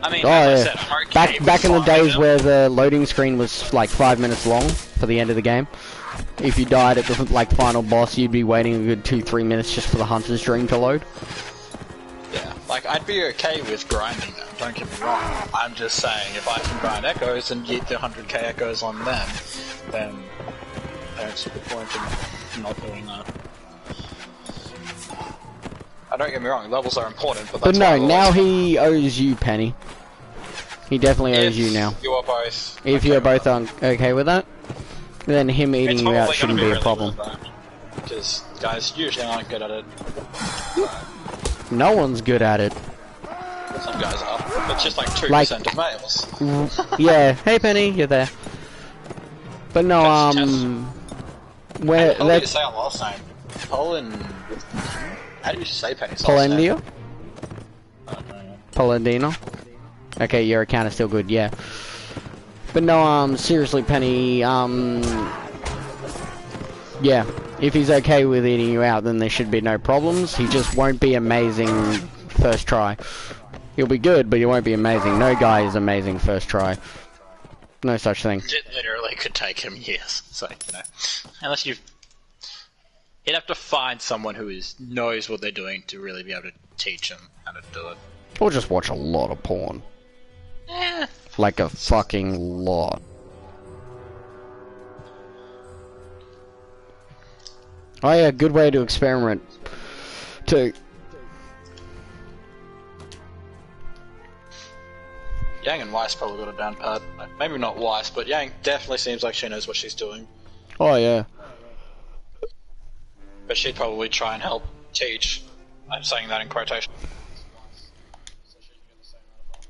I mean, oh, as yeah. I said, back in the days where the loading screen was like 5 minutes long for the end of the game. If you died at the like final boss, you'd be waiting a good 2-3 minutes just for the hunter's dream to load. Yeah, like I'd be okay with grinding them. Don't get me wrong. I'm just saying, if I can grind echoes and get the 100k echoes on them, then I don't see the point in not doing that. Don't get me wrong, levels are important, but that's no, now he owes you, Penny. He definitely owes you now. You are both. If you're both okay with that, then him eating you out shouldn't be a problem. Because guys usually aren't good at it. No one's good at it. Some guys are. It's just like 2% of males. Yeah. Hey, Penny, you're there. But no, where? How did you say our last name? Poland. How do you say Penny's Polendio? Polendino? Okay, your account is still good, yeah. But no, seriously, Penny, yeah. If he's okay with eating you out, then there should be no problems. He just won't be amazing first try. He'll be good, but he won't be amazing. No guy is amazing first try. No such thing. It literally could take him years, so, unless you've... You'd have to find someone who knows what they're doing to really be able to teach them how to do it. Or just watch a lot of porn. Yeah. Like a fucking lot. Oh yeah, good way to experiment. Too. Yang and Weiss probably got a down pat. Maybe not Weiss, but Yang definitely seems like she knows what she's doing. Oh yeah. But she'd probably try and help teach. I'm saying that in quotation.